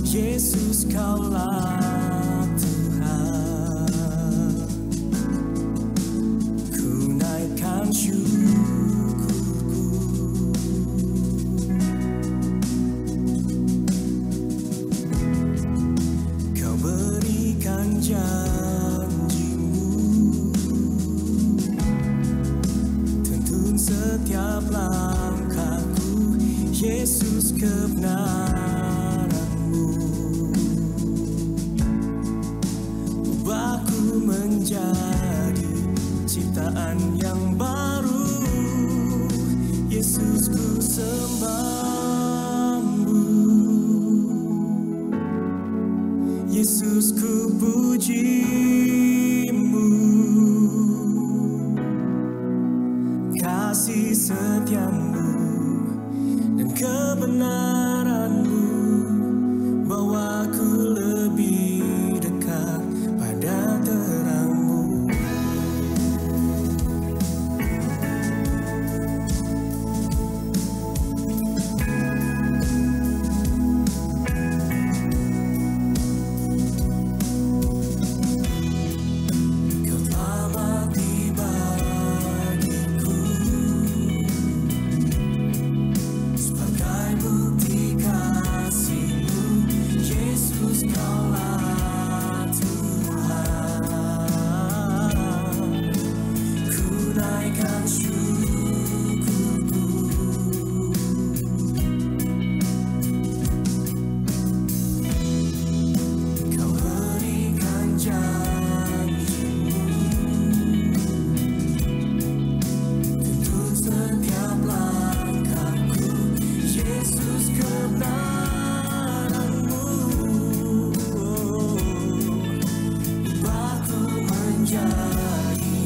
Yesus kaulah Tuhan. Ku naikkan syukurku, Kau berikan janjimu, tuntun setiap langkahku, Yesus kebenaranmu. Ubahku menjadi ciptaan yang baru, Yesus ku sembahmu, Yesus ku pujimu. Kasih setiamu dan kebenaranmu bawaku lebih dekat pada terangmu. Kau telah mati bagiku sebagai bukti kasih-Mu, Yesus kaulah Tuhan. Ku naikkan syukurku, Kau berikan janji-Mu, tuntun setiap langkahku, Yesus kebenaranmu. Ubahku menjadi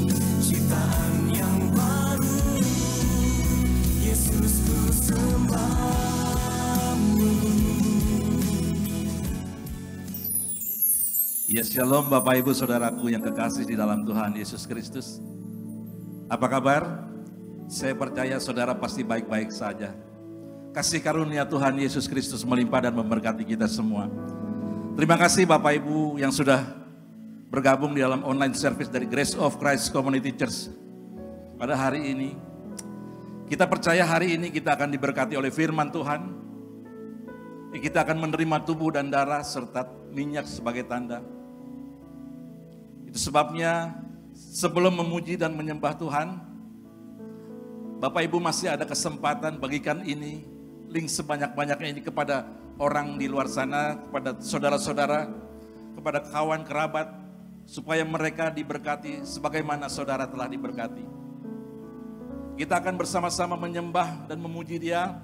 ciptaan yang baru, Yesus ku sembahmu. Ya, shalom Bapak Ibu Saudaraku yang kekasih di dalam Tuhan Yesus Kristus. Apa kabar? Saya percaya saudara pasti baik-baik saja. Kasih karunia Tuhan Yesus Kristus melimpah dan memberkati kita semua. Terima kasih Bapak Ibu yang sudah bergabung di dalam online service dari Grace of Christ Community Church. Pada hari ini, kita percaya hari ini kita akan diberkati oleh firman Tuhan. Kita akan menerima tubuh dan darah serta minyak sebagai tanda. Itu sebabnya sebelum memuji dan menyembah Tuhan, Bapak Ibu masih ada kesempatan bagikan ini, link sebanyak-banyaknya ini kepada orang di luar sana, kepada saudara-saudara, kepada kawan kerabat, supaya mereka diberkati sebagaimana saudara telah diberkati. Kita akan bersama-sama menyembah dan memuji Dia.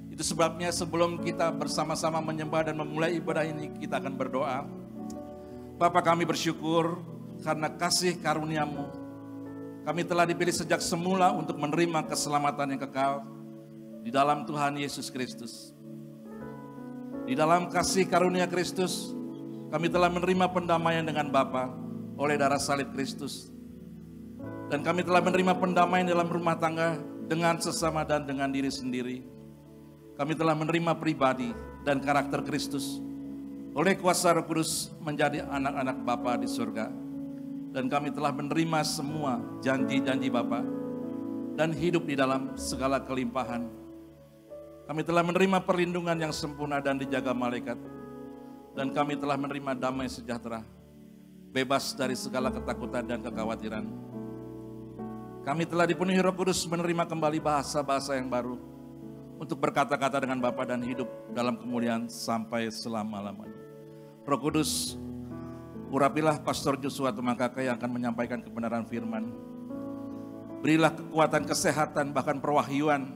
Itu sebabnya sebelum kita bersama-sama menyembah dan memulai ibadah ini, kita akan berdoa. Bapa, kami bersyukur karena kasih karunia-Mu. Kami telah dipilih sejak semula untuk menerima keselamatan yang kekal di dalam Tuhan Yesus Kristus. Di dalam kasih karunia Kristus, kami telah menerima pendamaian dengan Bapa oleh darah salib Kristus. Dan kami telah menerima pendamaian dalam rumah tangga dengan sesama dan dengan diri sendiri. Kami telah menerima pribadi dan karakter Kristus oleh kuasa Roh Kudus menjadi anak-anak Bapa di surga. Dan kami telah menerima semua janji-janji Bapa dan hidup di dalam segala kelimpahan. Kami telah menerima perlindungan yang sempurna dan dijaga malaikat. Dan kami telah menerima damai sejahtera, bebas dari segala ketakutan dan kekhawatiran. Kami telah dipenuhi Roh Kudus menerima kembali bahasa-bahasa yang baru untuk berkata-kata dengan Bapa dan hidup dalam kemuliaan sampai selama-lamanya. Roh Kudus, urapilah Pastor Joshua Tumakaka yang akan menyampaikan kebenaran firman. Berilah kekuatan, kesehatan, bahkan perwahyuan.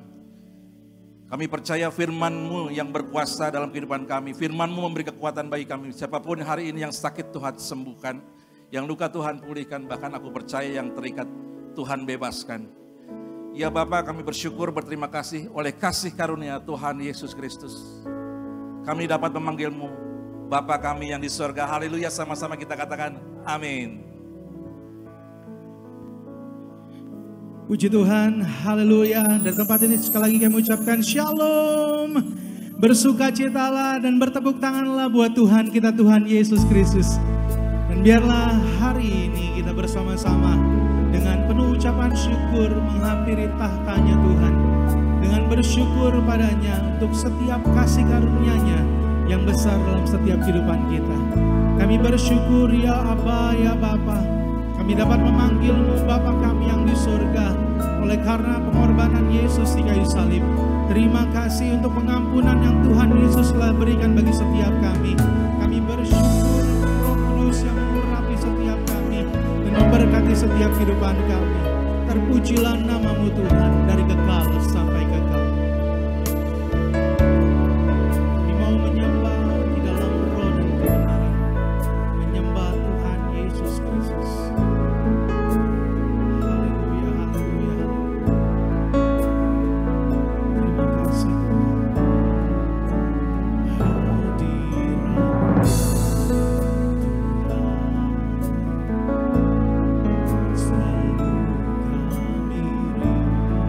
Kami percaya firman-Mu yang berkuasa dalam kehidupan kami. Firman-Mu memberi kekuatan bagi kami. Siapapun hari ini yang sakit Tuhan sembuhkan. Yang luka Tuhan pulihkan. Bahkan aku percaya yang terikat Tuhan bebaskan. Ya Bapa, kami bersyukur, berterima kasih oleh kasih karunia Tuhan Yesus Kristus. Kami dapat memanggil-Mu Bapa kami yang di surga. Haleluya, sama-sama kita katakan amin. Puji Tuhan, haleluya. Dari tempat ini sekali lagi kami ucapkan shalom. Bersukacitalah dan bertepuk tanganlah buat Tuhan kita, Tuhan Yesus Kristus. Dan biarlah hari ini kita bersama-sama dengan penuh ucapan syukur menghampiri tahtanya Tuhan. Dengan bersyukur padanya untuk setiap kasih karunia-Nya yang besar dalam setiap kehidupan kita. Kami bersyukur ya Aba, ya Bapa. Kami dapat memanggil-Mu Bapa kami yang di surga oleh karena pengorbanan Yesus di kayu salib. Terima kasih untuk pengampunan yang Tuhan Yesus telah berikan bagi setiap kami. Kami bersyukur Roh Kudus yang mengurapi setiap kami dan memberkati setiap kehidupan kami. Terpujilah nama-Mu Tuhan dari kekal sampai kekal. Kami mau menyembah di dalam roh dan kebenaran. Menyembah Tuhan Yesus Kristus. Haleluya, haleluya. Terima kasih Tuhan. Hadirat Tuhan selalu kami rindu.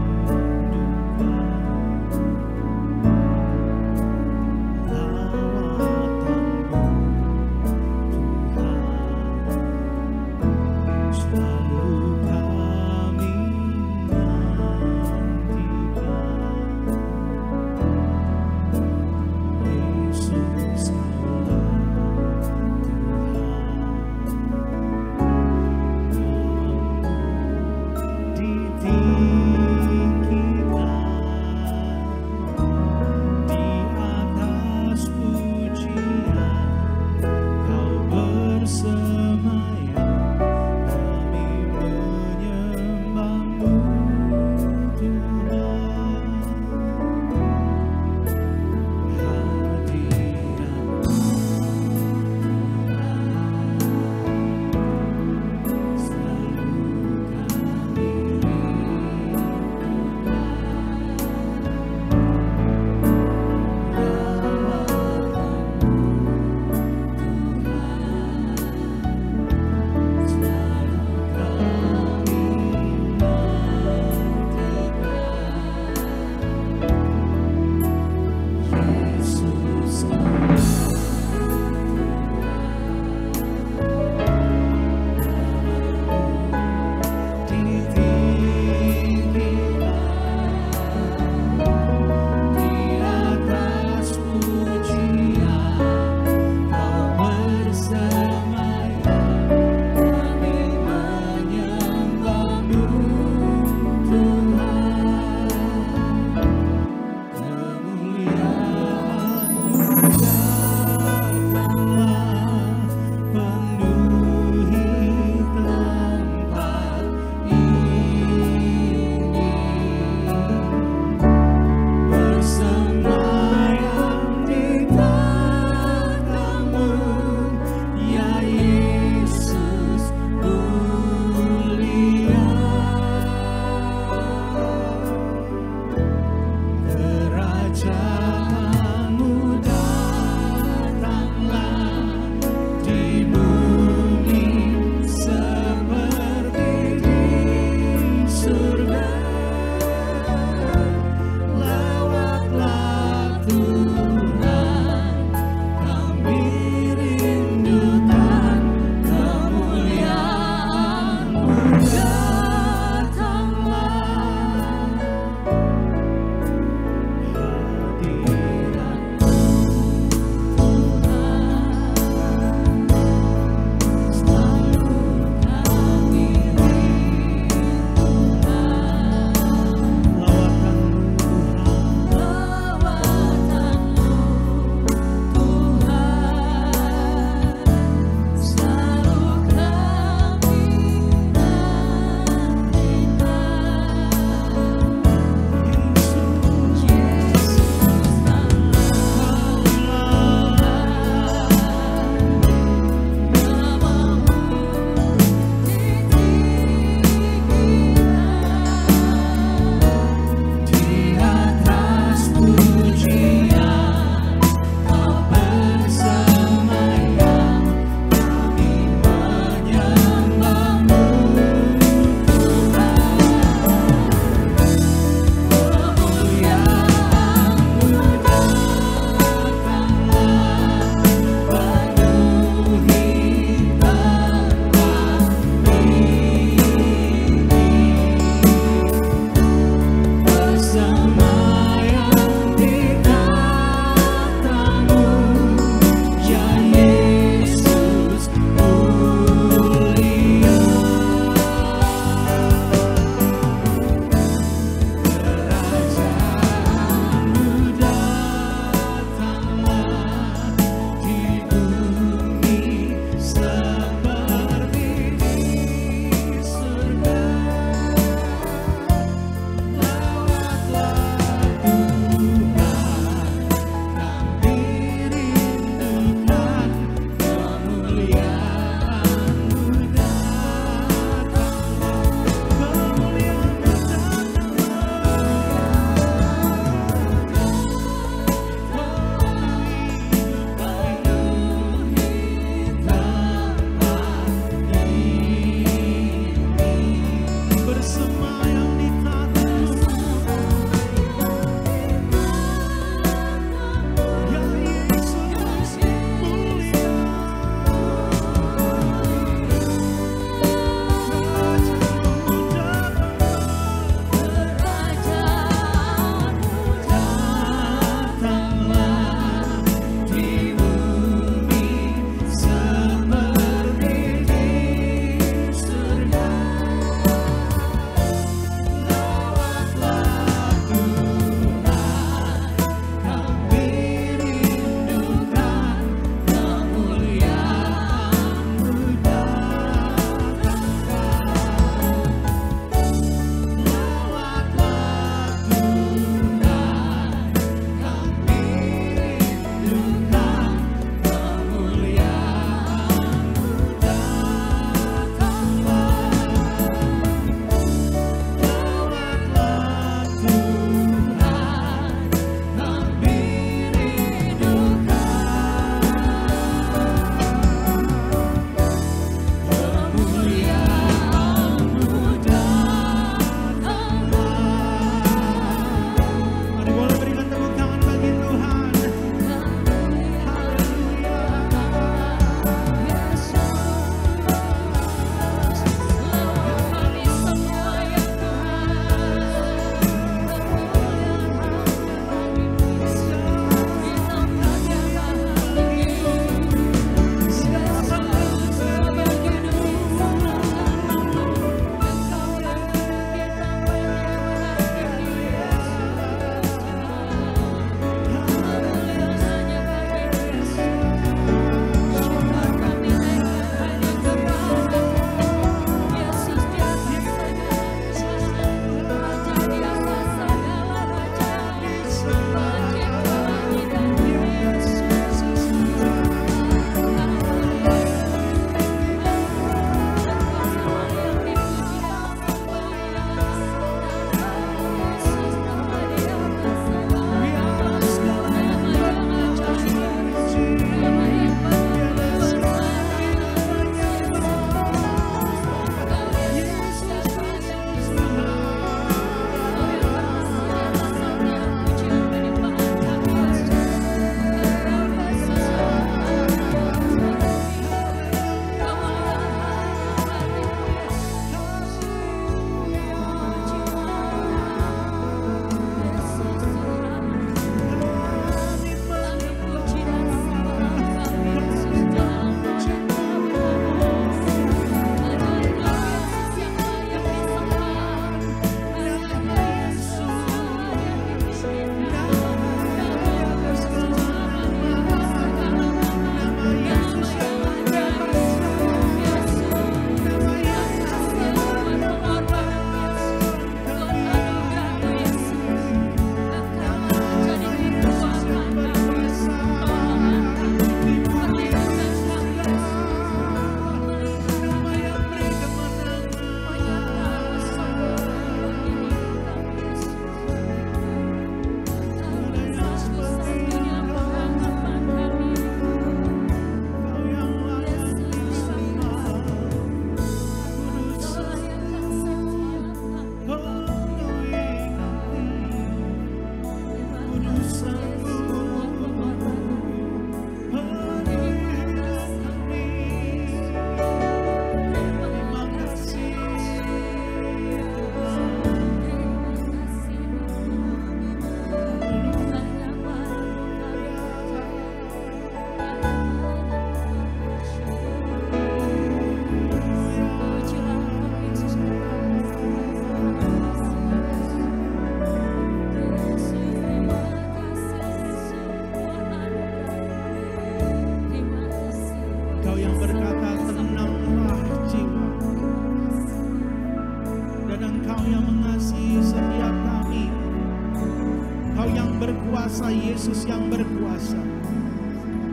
Yesus yang berkuasa.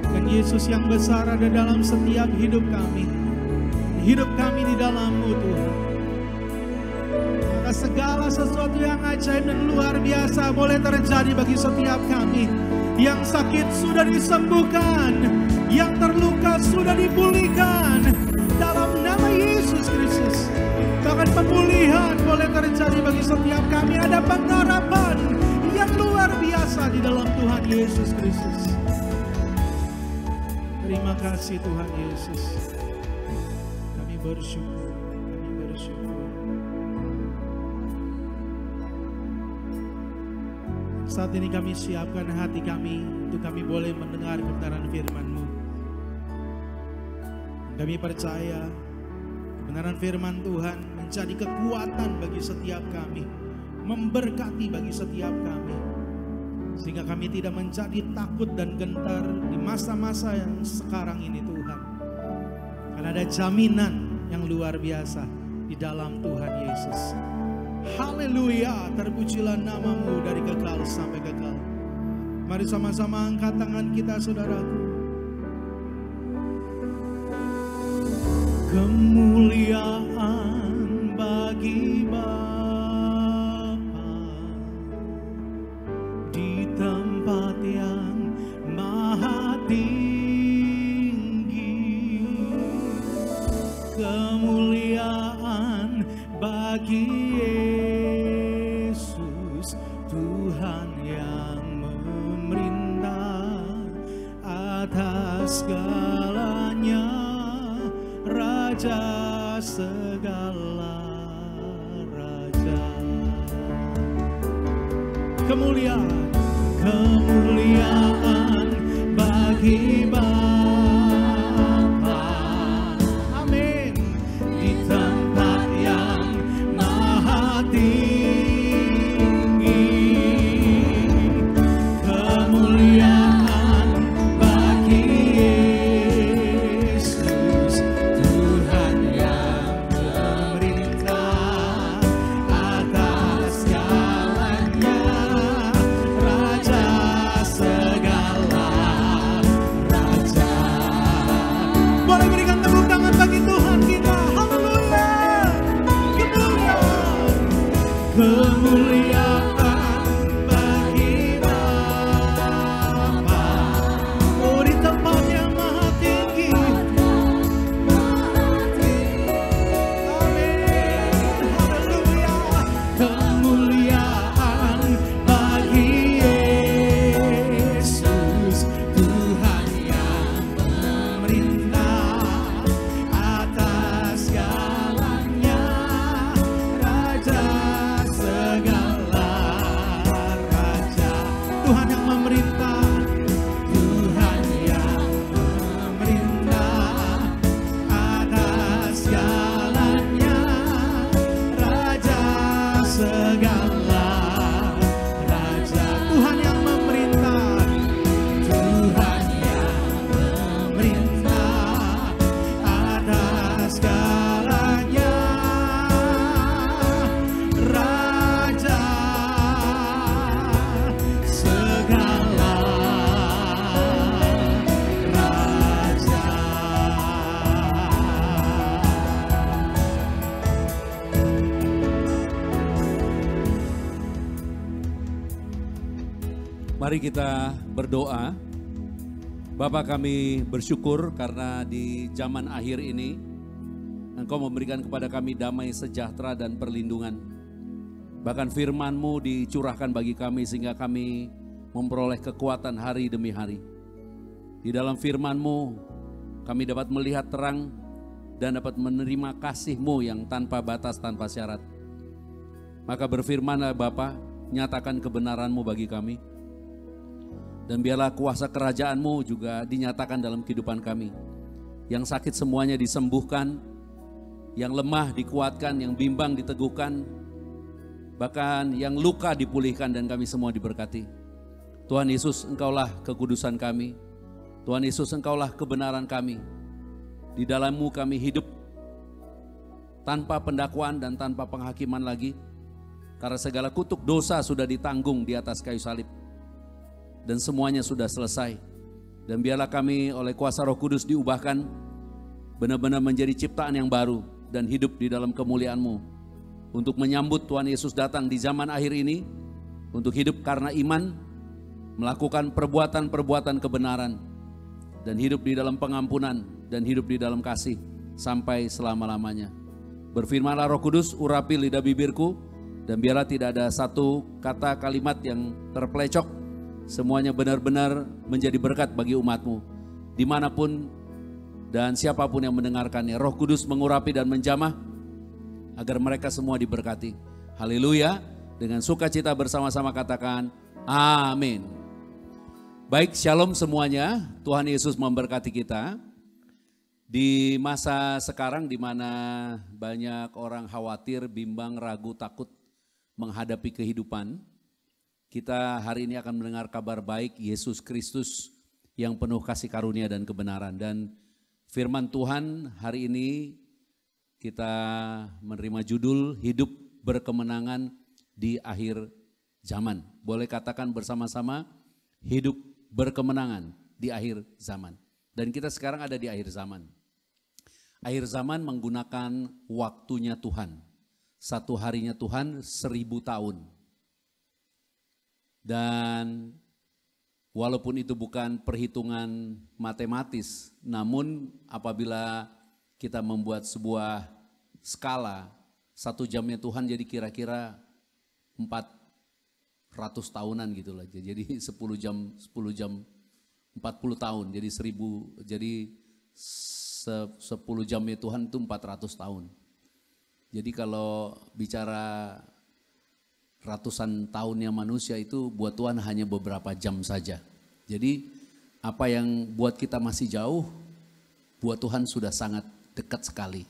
Dan Yesus yang besar ada dalam setiap hidup kami. Hidup kami di dalam-Mu Tuhan. Maka segala sesuatu yang ajaib dan luar biasa boleh terjadi bagi setiap kami. Yang sakit sudah disembuhkan, yang terluka sudah dipulihkan dalam nama Yesus Kristus. Bahkan pemulihan boleh terjadi bagi setiap kami. Ada pengharapan yang luar biasa di dalam Tuhan Yesus Kristus. Terima kasih Tuhan Yesus. Kami bersyukur, kami bersyukur. Saat ini kami siapkan hati kami untuk kami boleh mendengar kebenaran firman-Mu. Kami percaya kebenaran firman Tuhan menjadi kekuatan bagi setiap kami, memberkati bagi setiap kami, sehingga kami tidak menjadi takut dan gentar di masa-masa yang sekarang ini Tuhan. Karena ada jaminan yang luar biasa di dalam Tuhan Yesus. Haleluya, terpujilah nama-Mu dari kekal sampai kekal. Mari sama-sama angkat tangan kita saudaraku. Kemuliaan bagi Bapa di tempat yang maha tinggi. Kemuliaan bagi Yesus, Tuhan yang memerintah atas segalanya, Raja segala raja. Kemuliaan, kemuliaan bagi Bapa. Amin. Di tempat yang maha tinggi. Kemuliaan bagi Yesus, Tuhan yang memerintah atas segalanya, Raja segala raja. Boleh berikan tepuk tangan bagi Tuhan kita. Haleluya. Kemuliaan, kemuliaan bagi Bapa. Oh, di tempat yang maha tinggi. Amin. Haleluya. Kemuliaan bagi Yesus, Tuhan yang memerintah atas segalanya, Raja segala raja. Tuhan yang memerintah, Tuhan yang memerintah atas segalanya, Raja segala raja. Tuhan yang memerintah, Tuhan yang memerintah atas segalanya, Raja segala raja. Mari kita berdoa. Bapa, kami bersyukur karena di zaman akhir ini Engkau memberikan kepada kami damai sejahtera dan perlindungan. Bahkan firman-Mu dicurahkan bagi kami sehingga kami memperoleh kekuatan hari demi hari. Di dalam firman-Mu kami dapat melihat terang dan dapat menerima kasih-Mu yang tanpa batas, tanpa syarat. Maka berfirmanlah Bapa, nyatakan kebenaran-Mu bagi kami. Dan biarlah kuasa kerajaan-Mu juga dinyatakan dalam kehidupan kami. Yang sakit semuanya disembuhkan, yang lemah dikuatkan, yang bimbang diteguhkan, bahkan yang luka dipulihkan dan kami semua diberkati. Tuhan Yesus, Engkaulah kekudusan kami. Tuhan Yesus, Engkaulah kebenaran kami. Di dalam-Mu kami hidup tanpa pendakwaan dan tanpa penghakiman lagi. Karena segala kutuk dosa sudah ditanggung di atas kayu salib. dan semuanya sudah selesai. Dan biarlah kami oleh kuasa Roh Kudus diubahkan benar-benar menjadi ciptaan yang baru dan hidup di dalam kemuliaan-Mu. Untuk menyambut Tuhan Yesus datang di zaman akhir ini, untuk hidup karena iman, melakukan perbuatan-perbuatan kebenaran, dan hidup di dalam pengampunan, dan hidup di dalam kasih sampai selama-lamanya. Berfirmanlah Roh Kudus, urapi lidah bibirku, dan biarlah tidak ada satu kata kalimat yang terpelecok. Semuanya benar-benar menjadi berkat bagi umat-Mu. Dimanapun dan siapapun yang mendengarkannya, Roh Kudus mengurapi dan menjamah agar mereka semua diberkati. Haleluya. Dengan sukacita bersama-sama katakan amin. Baik, shalom semuanya. Tuhan Yesus memberkati kita. Di masa sekarang di mana banyak orang khawatir, bimbang, ragu, takut menghadapi kehidupan, kita hari ini akan mendengar kabar baik Yesus Kristus yang penuh kasih karunia dan kebenaran. Dan firman Tuhan hari ini kita menerima judul hidup berkemenangan di akhir zaman. Boleh katakan bersama-sama, hidup berkemenangan di akhir zaman. Dan kita sekarang ada di akhir zaman. Akhir zaman menggunakan waktunya Tuhan. Satu harinya Tuhan 1000 tahun. Dan walaupun itu bukan perhitungan matematis, namun apabila kita membuat sebuah skala, 1 jamnya Tuhan jadi kira-kira 400 tahunan gitu lah. Jadi 10 jam 40 tahun, jadi 1000, jadi 10 jamnya Tuhan itu 400 tahun. Jadi kalau bicara ratusan tahunnya manusia itu buat Tuhan hanya beberapa jam saja. Jadi apa yang buat kita masih jauh, buat Tuhan sudah sangat dekat sekali.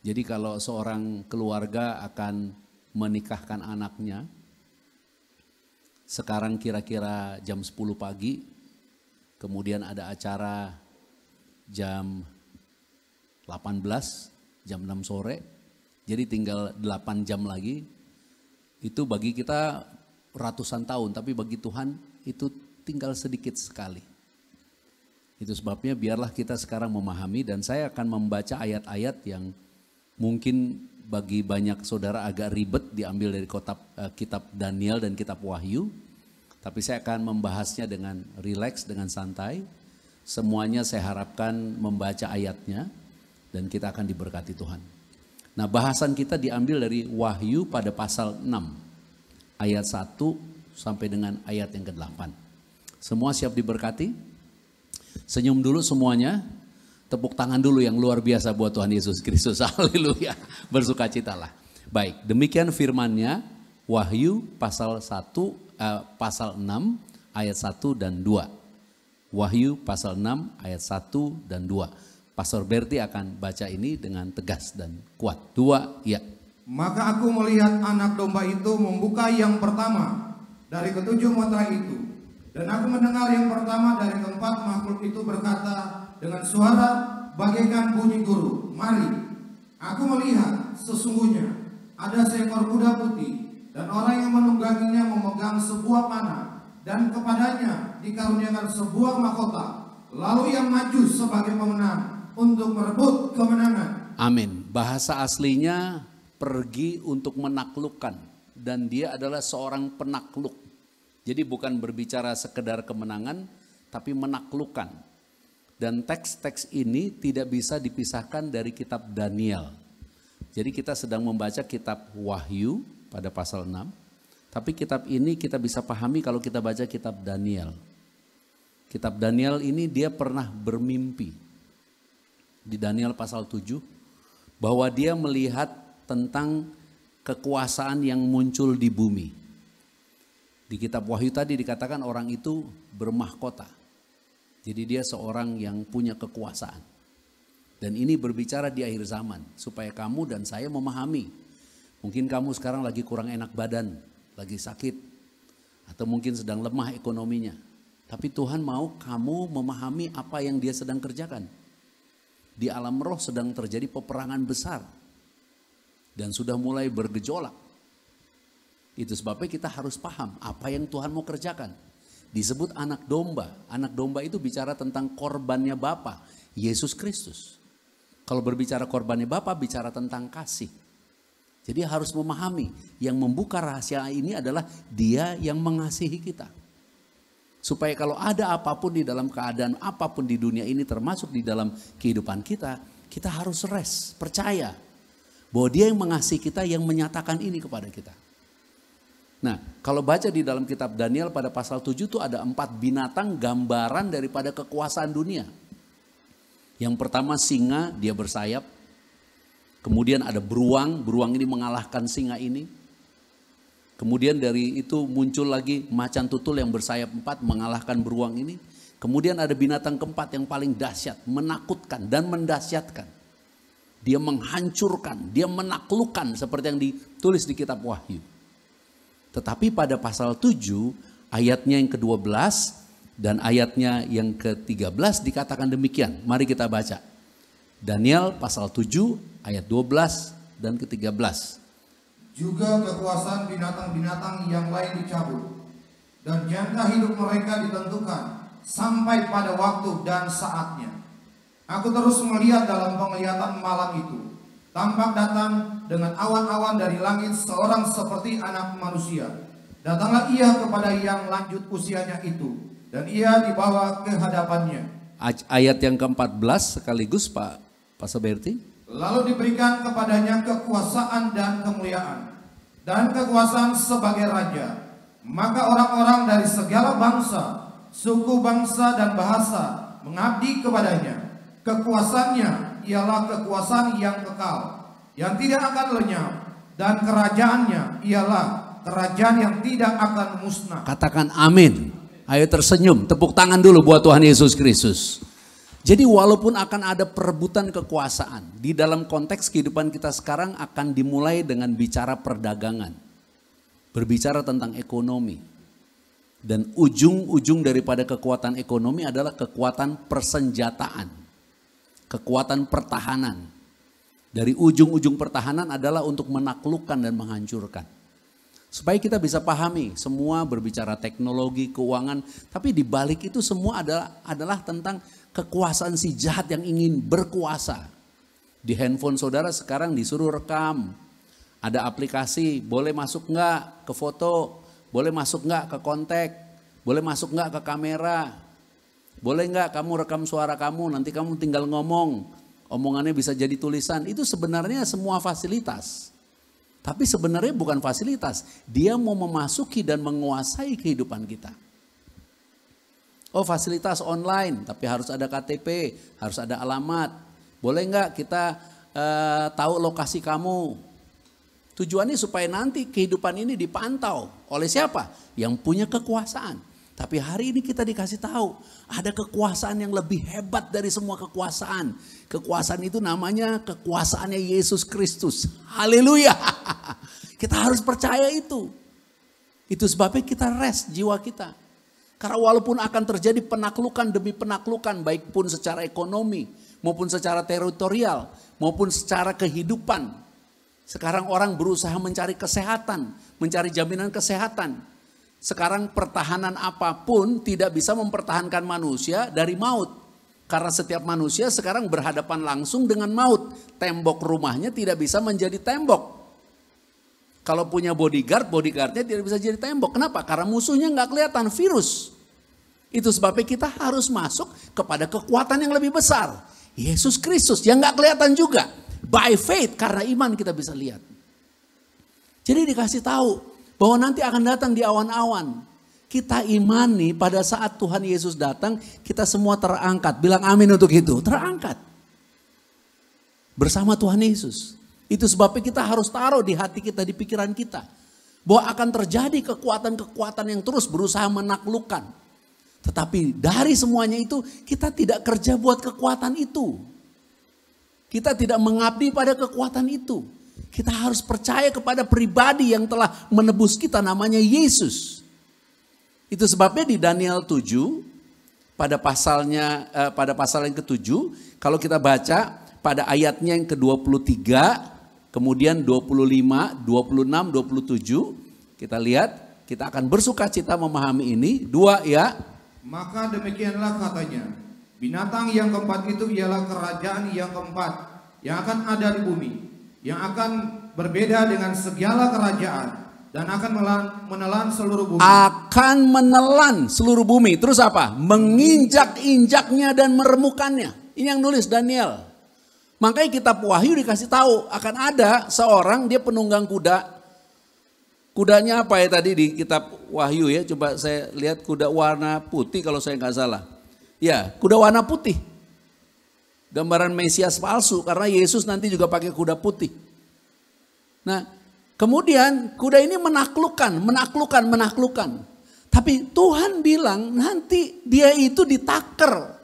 Jadi kalau seorang keluarga akan menikahkan anaknya, sekarang kira-kira jam 10 pagi, kemudian ada acara jam 18, jam 6 sore, jadi tinggal 8 jam lagi. Itu bagi kita ratusan tahun, tapi bagi Tuhan itu tinggal sedikit sekali. Itu sebabnya biarlah kita sekarang memahami, dan saya akan membaca ayat-ayat yang mungkin bagi banyak saudara agak ribet diambil dari kitab Daniel dan kitab Wahyu. Tapi saya akan membahasnya dengan rileks, dengan santai. Semuanya saya harapkan membaca ayatnya dan kita akan diberkati Tuhan. Nah, bahasan kita diambil dari Wahyu pada pasal 6, ayat 1 sampai dengan ayat yang ke-8. Semua siap diberkati? Senyum dulu semuanya, tepuk tangan dulu yang luar biasa buat Tuhan Yesus Kristus. Haleluya, bersukacitalah. Baik, demikian firman-Nya, Wahyu pasal 6 ayat 1 dan 2. Wahyu pasal 6 ayat 1 dan 2. Pastor Berti akan baca ini dengan tegas dan kuat. 2, ya. Maka aku melihat anak domba itu membuka yang pertama dari ketujuh mata itu. Dan aku mendengar yang pertama dari keempat makhluk itu berkata dengan suara bagaikan bunyi guru, "Mari." Aku melihat sesungguhnya ada seekor kuda putih, dan orang yang menungganginya memegang sebuah panah, dan kepadanya dikaruniakan sebuah mahkota. Lalu yang maju sebagai pemenang untuk merebut kemenangan. Amin. Bahasa aslinya pergi untuk menaklukkan, dan dia adalah seorang penakluk. Jadi bukan berbicara sekedar kemenangan, tapi menaklukkan. Dan teks-teks ini tidak bisa dipisahkan dari kitab Daniel. Jadi kita sedang membaca kitab Wahyu pada pasal 6. Tapi kitab ini kita bisa pahami kalau kita baca kitab Daniel. Kitab Daniel ini dia pernah bermimpi. Di Daniel pasal 7. Bahwa dia melihat tentang kekuasaan yang muncul di bumi. Di kitab Wahyu tadi dikatakan orang itu bermahkota. Jadi dia seorang yang punya kekuasaan. Dan ini berbicara di akhir zaman. Supaya kamu dan saya memahami. Mungkin kamu sekarang lagi kurang enak badan. Lagi sakit. Atau mungkin sedang lemah ekonominya. Tapi Tuhan mau kamu memahami apa yang dia sedang kerjakan. Di alam roh sedang terjadi peperangan besar. Dan sudah mulai bergejolak. Itu sebabnya kita harus paham apa yang Tuhan mau kerjakan. disebut anak domba. Anak domba itu bicara tentang korbannya Bapa, Yesus Kristus. Kalau berbicara korbannya Bapa, bicara tentang kasih. Jadi harus memahami, yang membuka rahasia ini adalah Dia yang mengasihi kita. Supaya kalau ada apapun di dalam keadaan apapun di dunia ini, termasuk di dalam kehidupan kita, kita harus rest, percaya bahwa Dia yang mengasihi kita, yang menyatakan ini kepada kita. Nah, kalau baca di dalam kitab Daniel pada pasal 7 itu ada 4 binatang gambaran daripada kekuasaan dunia. Yang pertama singa, dia bersayap. Kemudian ada beruang, beruang ini mengalahkan singa ini. Kemudian dari itu muncul lagi macan tutul yang bersayap 4 mengalahkan beruang ini. Kemudian ada binatang keempat yang paling dahsyat, menakutkan dan mendahsyatkan. Dia menghancurkan, dia menaklukkan seperti yang ditulis di kitab Wahyu. Tetapi pada pasal 7 ayatnya yang ke-12 dan ayatnya yang ke-13 dikatakan demikian. Mari kita baca. Daniel pasal 7 ayat 12 dan ke-13. Juga kekuasaan binatang-binatang yang lain dicabut, dan jangka hidup mereka ditentukan sampai pada waktu dan saatnya. Aku terus melihat dalam penglihatan malam itu, tampak datang dengan awan-awan dari langit seorang seperti anak manusia. Datanglah ia kepada yang lanjut usianya itu, dan ia dibawa ke hadapannya. Ayat yang ke-14 sekaligus Pak Saberti. Lalu diberikan kepadanya kekuasaan dan kemuliaan, dan kekuasaan sebagai raja. Maka orang-orang dari segala bangsa, suku, bangsa, dan bahasa mengabdi kepadanya. Kekuasaannya ialah kekuasaan yang kekal, yang tidak akan lenyap, dan kerajaannya ialah kerajaan yang tidak akan musnah. Katakan amin. Ayo tersenyum, tepuk tangan dulu buat Tuhan Yesus Kristus. Jadi walaupun akan ada perebutan kekuasaan, di dalam konteks kehidupan kita sekarang akan dimulai dengan bicara perdagangan. Berbicara tentang ekonomi. Dan ujung-ujung daripada kekuatan ekonomi adalah kekuatan persenjataan. Kekuatan pertahanan. Dari ujung-ujung pertahanan adalah untuk menaklukkan dan menghancurkan. Supaya kita bisa pahami, semua berbicara teknologi, keuangan, tapi di balik itu semua adalah tentang kekuasaan si jahat yang ingin berkuasa. Di handphone saudara sekarang disuruh rekam, ada aplikasi, boleh masuk enggak ke foto, boleh masuk enggak ke kontak, boleh masuk enggak ke kamera, boleh enggak kamu rekam suara kamu, nanti kamu tinggal ngomong, omongannya bisa jadi tulisan. Itu sebenarnya semua fasilitas. Tapi sebenarnya bukan fasilitas, dia mau memasuki dan menguasai kehidupan kita. Oh fasilitas online, tapi harus ada KTP, harus ada alamat. Boleh enggak kita tahu lokasi kamu? Tujuannya supaya nanti kehidupan ini dipantau oleh siapa? Yang punya kekuasaan. Tapi hari ini kita dikasih tahu ada kekuasaan yang lebih hebat dari semua kekuasaan. Kekuasaan itu namanya kekuasaannya Yesus Kristus. Haleluya. Kita harus percaya itu. Itu sebabnya kita rest jiwa kita. Karena walaupun akan terjadi penaklukan demi penaklukan, baik pun secara ekonomi, maupun secara teritorial, maupun secara kehidupan. Sekarang orang berusaha mencari kesehatan, mencari jaminan kesehatan. Sekarang pertahanan apapun tidak bisa mempertahankan manusia dari maut. Karena setiap manusia sekarang berhadapan langsung dengan maut. Tembok rumahnya tidak bisa menjadi tembok. Kalau punya bodyguard, bodyguardnya tidak bisa jadi tembok. Kenapa? Karena musuhnya nggak kelihatan, virus. Itu sebabnya kita harus masuk kepada kekuatan yang lebih besar. Yesus Kristus yang nggak kelihatan juga. By faith, karena iman kita bisa lihat. Jadi dikasih tahu bahwa nanti akan datang di awan-awan. Kita imani pada saat Tuhan Yesus datang, kita semua terangkat. Bilang amin untuk itu, terangkat. Bersama Tuhan Yesus. Itu sebabnya kita harus taruh di hati kita, di pikiran kita. Bahwa akan terjadi kekuatan-kekuatan yang terus berusaha menaklukkan. Tetapi dari semuanya itu, kita tidak kerja buat kekuatan itu. Kita tidak mengabdi pada kekuatan itu. Kita harus percaya kepada pribadi yang telah menebus kita, namanya Yesus. Itu sebabnya di Daniel 7 pada pasal yang ke-7, kalau kita baca pada ayatnya yang ke-23, kemudian 25, 26, 27, kita lihat, kita akan bersuka cita memahami ini. 2 ya. Maka demikianlah katanya, binatang yang keempat itu ialah kerajaan yang keempat yang akan ada di bumi, yang akan berbeda dengan segala kerajaan dan akan menelan seluruh bumi. Akan menelan seluruh bumi. Terus apa? Menginjak-injaknya dan meremukannya. Ini yang nulis Daniel. Makanya kitab Wahyu dikasih tahu akan ada seorang dia penunggang kuda. Kudanya apa ya tadi di kitab Wahyu ya? Coba saya lihat, kuda warna putih kalau saya nggak salah. Ya, kuda warna putih. Gambaran Mesias palsu karena Yesus nanti juga pakai kuda putih. Nah, kemudian kuda ini menaklukkan. Tapi Tuhan bilang nanti dia itu ditaker.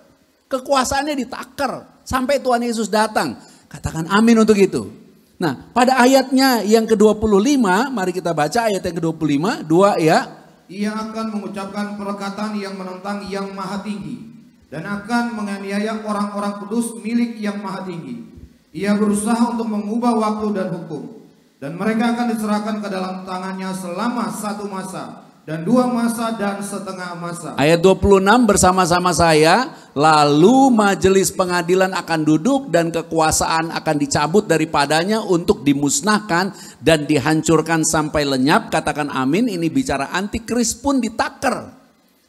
Kekuasaannya ditaker sampai Tuhan Yesus datang. Katakan amin untuk itu. Nah, pada ayatnya yang ke-25, mari kita baca ayat yang ke-25, 2 ya. Ia akan mengucapkan perkataan yang menentang yang maha tinggi dan akan menganiaya orang-orang kudus milik yang maha tinggi. Ia berusaha untuk mengubah waktu dan hukum, dan mereka akan diserahkan ke dalam tangannya selama 1 masa dan 2 masa dan setengah masa. Ayat 26 bersama-sama saya, lalu majelis pengadilan akan duduk dan kekuasaan akan dicabut daripadanya untuk dimusnahkan dan dihancurkan sampai lenyap. Katakan amin. Ini bicara antikris pun ditaker.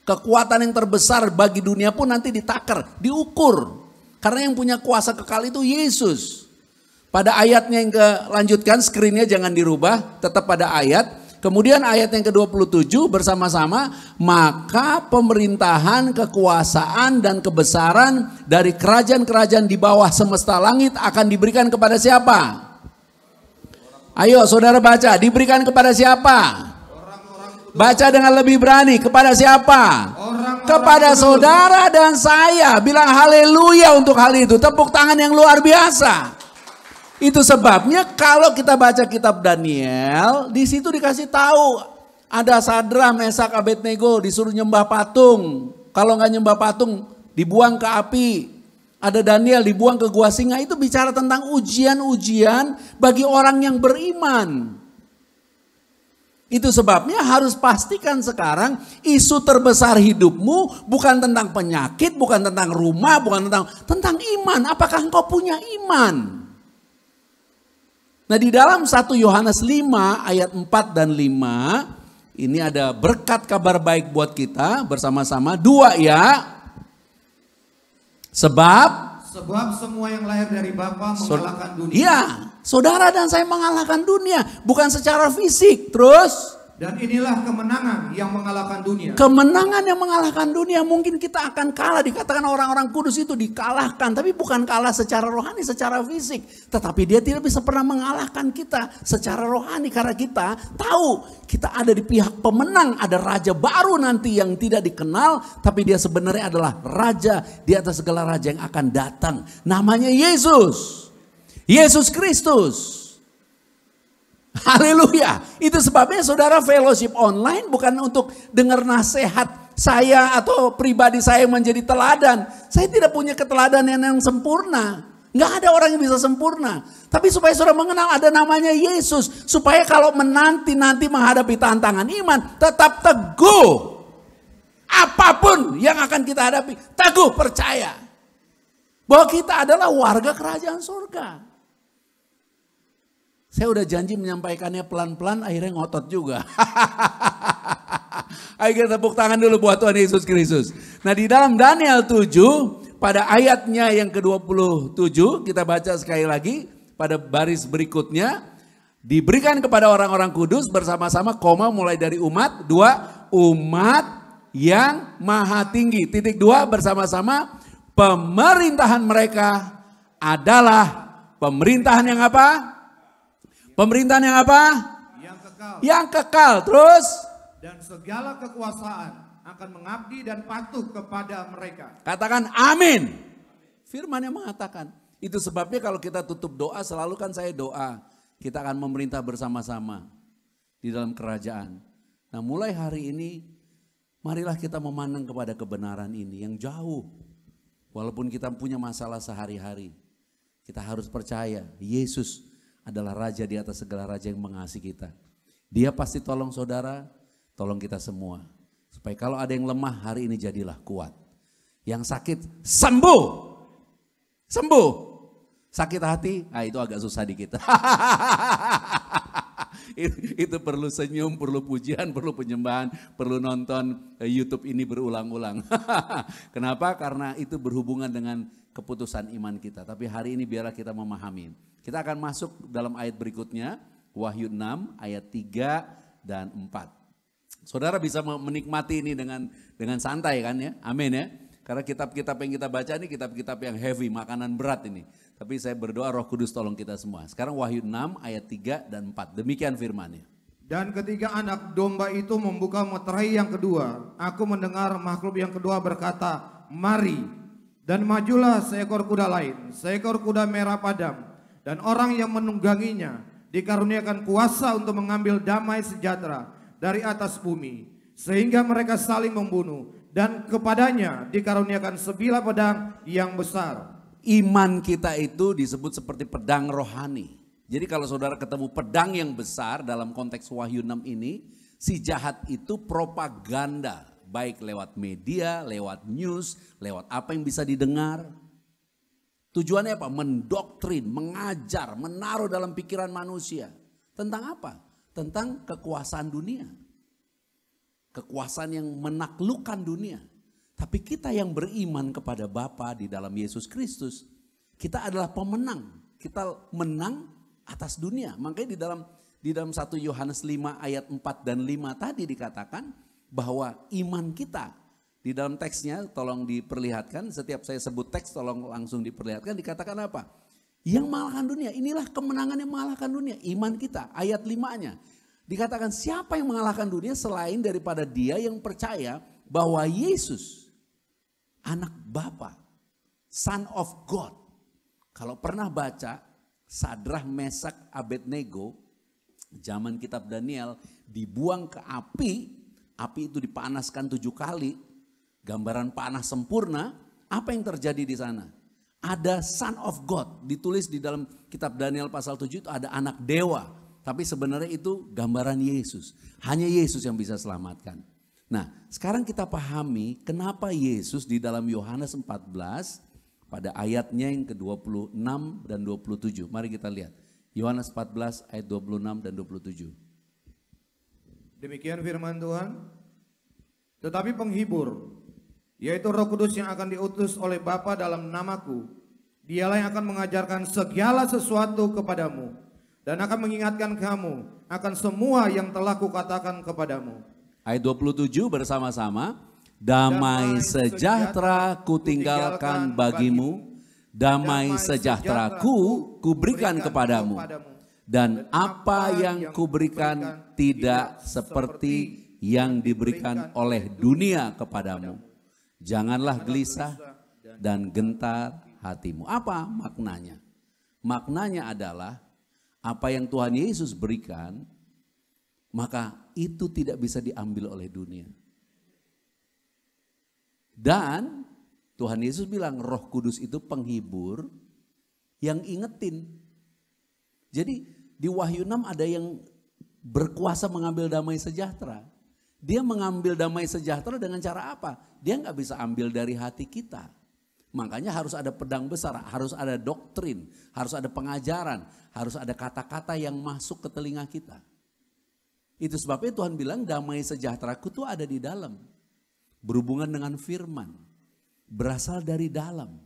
Kekuatan yang terbesar bagi dunia pun nanti ditaker, diukur. Karena yang punya kuasa kekal itu Yesus. Pada ayatnya yang lanjutkan, screennya jangan dirubah, tetap pada ayat. Kemudian ayat yang ke-27 bersama-sama, maka pemerintahan, kekuasaan dan kebesaran dari kerajaan-kerajaan di bawah semesta langit akan diberikan kepada siapa? Ayo saudara baca, diberikan kepada siapa? Baca dengan lebih berani, kepada siapa? Kepada saudara dan saya. Bilang haleluya untuk hal itu, tepuk tangan yang luar biasa. Itu sebabnya kalau kita baca kitab Daniel, di situ dikasih tahu ada Sadrak, Mesak, Abednego disuruh nyembah patung. Kalau nggak nyembah patung, dibuang ke api. Ada Daniel dibuang ke gua singa. Itu bicara tentang ujian-ujian bagi orang yang beriman. Itu sebabnya harus pastikan sekarang isu terbesar hidupmu bukan tentang penyakit, bukan tentang rumah, bukan tentang iman. Apakah engkau punya iman? Nah, di dalam 1 Yohanes 5 ayat 4 dan 5 ini ada berkat kabar baik buat kita bersama-sama. 2 ya. Sebab semua yang lahir dari Bapa mengalahkan dunia. Iya, saudara dan saya mengalahkan dunia, bukan secara fisik. Terus dan inilah kemenangan yang mengalahkan dunia. Kemenangan yang mengalahkan dunia. Mungkin kita akan kalah, dikatakan orang-orang kudus itu dikalahkan. Tapi bukan kalah secara rohani, secara fisik. Tetapi dia tidak bisa pernah mengalahkan kita secara rohani. Karena kita tahu kita ada di pihak pemenang. Ada raja baru nanti yang tidak dikenal. Tapi dia sebenarnya adalah raja di atas segala raja yang akan datang. Namanya Yesus. Yesus Kristus. Haleluya. Itu sebabnya saudara fellowship online bukan untuk dengar nasihat saya atau pribadi saya menjadi teladan. Saya tidak punya keteladanan yang sempurna. Nggak ada orang yang bisa sempurna. Tapi supaya saudara mengenal ada namanya Yesus. Supaya kalau nanti menghadapi tantangan iman tetap teguh. Apapun yang akan kita hadapi, teguh percaya. Bahwa kita adalah warga kerajaan surga. Saya udah janji menyampaikannya pelan-pelan, akhirnya ngotot juga. Ayo kita tepuk tangan dulu buat Tuhan Yesus Kristus. Nah, di dalam Daniel 7, pada ayatnya yang ke-27, kita baca sekali lagi pada baris berikutnya. Diberikan kepada orang-orang kudus bersama-sama, koma mulai dari umat. 2, umat yang maha tinggi. Titik 2, bersama-sama pemerintahan mereka adalah pemerintahan yang apa? Pemerintahan yang apa? Yang kekal. Yang kekal. Terus? Dan segala kekuasaan akan mengabdi dan patuh kepada mereka. Katakan amin. Firman yang mengatakan. Itu sebabnya kalau kita tutup doa, selalu kan saya doa. Kita akan memerintah bersama-sama di dalam kerajaan. Nah, mulai hari ini, marilah kita memandang kepada kebenaran ini yang jauh. Walaupun kita punya masalah sehari-hari. Kita harus percaya Yesus adalah raja di atas segala raja yang mengasihi kita. Dia pasti tolong saudara, tolong kita semua. Supaya kalau ada yang lemah hari ini jadilah kuat. Yang sakit sembuh. Sembuh. Sakit hati, itu agak susah dikit. Itu perlu senyum, perlu pujian, perlu penyembahan, perlu nonton YouTube ini berulang-ulang. Kenapa? Karena itu berhubungan dengan keputusan iman kita. Tapi hari ini biarlah kita memahami. Kita akan masuk dalam ayat berikutnya, Wahyu 6 ayat 3 dan 4. Saudara bisa menikmati ini dengan santai kan ya, amin ya. Karena kitab-kitab yang kita baca ini kitab-kitab yang heavy, makanan berat ini. Tapi saya berdoa Roh Kudus tolong kita semua. Sekarang Wahyu 6 ayat 3 dan 4. Demikian firman-Nya. Dan ketika anak domba itu membuka meterai yang kedua, aku mendengar makhluk yang kedua berkata, "Mari." Dan majulah seekor kuda lain, seekor kuda merah padam. Dan orang yang menungganginya dikaruniakan kuasa untuk mengambil damai sejahtera dari atas bumi. Sehingga mereka saling membunuh. Dan kepadanya dikaruniakan sebilah pedang yang besar. Iman kita itu disebut seperti pedang rohani. Jadi kalau saudara ketemu pedang yang besar dalam konteks Wahyu 6 ini, si jahat itu propaganda. Baik lewat media, lewat news, lewat apa yang bisa didengar. Tujuannya apa? Mendoktrin, mengajar, menaruh dalam pikiran manusia. Tentang apa? Tentang kekuasaan dunia. Kekuasaan yang menaklukkan dunia. Tapi kita yang beriman kepada Bapa di dalam Yesus Kristus, kita adalah pemenang. Kita menang atas dunia. Makanya di dalam 1 Yohanes 5 ayat 4 dan 5 tadi dikatakan bahwa iman kita di dalam teksnya tolong diperlihatkan. Setiap saya sebut teks tolong langsung diperlihatkan. Dikatakan apa? Yang mengalahkan dunia. Inilah kemenangan yang mengalahkan dunia. Iman kita. Ayat 5-nya. Dikatakan siapa yang mengalahkan dunia selain daripada dia yang percaya bahwa Yesus anak Bapa, Son of God. Kalau pernah baca Sadrah, Mesak, Abednego, zaman kitab Daniel dibuang ke api itu dipanaskan 7 kali, gambaran panas sempurna. Apa yang terjadi di sana? Ada Son of God, ditulis di dalam kitab Daniel pasal 7 itu ada anak dewa. Tapi sebenarnya itu gambaran Yesus. Hanya Yesus yang bisa selamatkan. Nah, sekarang kita pahami kenapa Yesus di dalam Yohanes 14 pada ayatnya yang ke-26 dan 27. Mari kita lihat. Yohanes 14 ayat 26 dan 27. Demikian firman Tuhan. Tetapi penghibur, yaitu Roh Kudus yang akan diutus oleh Bapa dalam namaku, dialah yang akan mengajarkan segala sesuatu kepadamu. Dan akan mengingatkan kamu akan semua yang telah kukatakan kepadamu. Ayat 27 bersama-sama. Damai sejahtera kutinggalkan bagimu. Damai sejahteraku kuberikan kepadamu. Dan apa yang kuberikan tidak seperti yang diberikan oleh dunia kepadamu. Janganlah gelisah dan gentar hatimu. Apa maknanya? Maknanya adalah apa yang Tuhan Yesus berikan, maka itu tidak bisa diambil oleh dunia. Dan Tuhan Yesus bilang Roh Kudus itu penghibur yang ingetin. Jadi di Wahyu 6 ada yang berkuasa mengambil damai sejahtera. Dia mengambil damai sejahtera dengan cara apa? Dia nggak bisa ambil dari hati kita. Makanya harus ada pedang besar, harus ada doktrin, harus ada pengajaran, harus ada kata-kata yang masuk ke telinga kita. Itu sebabnya Tuhan bilang damai sejahteraku itu ada di dalam. Berhubungan dengan firman, berasal dari dalam.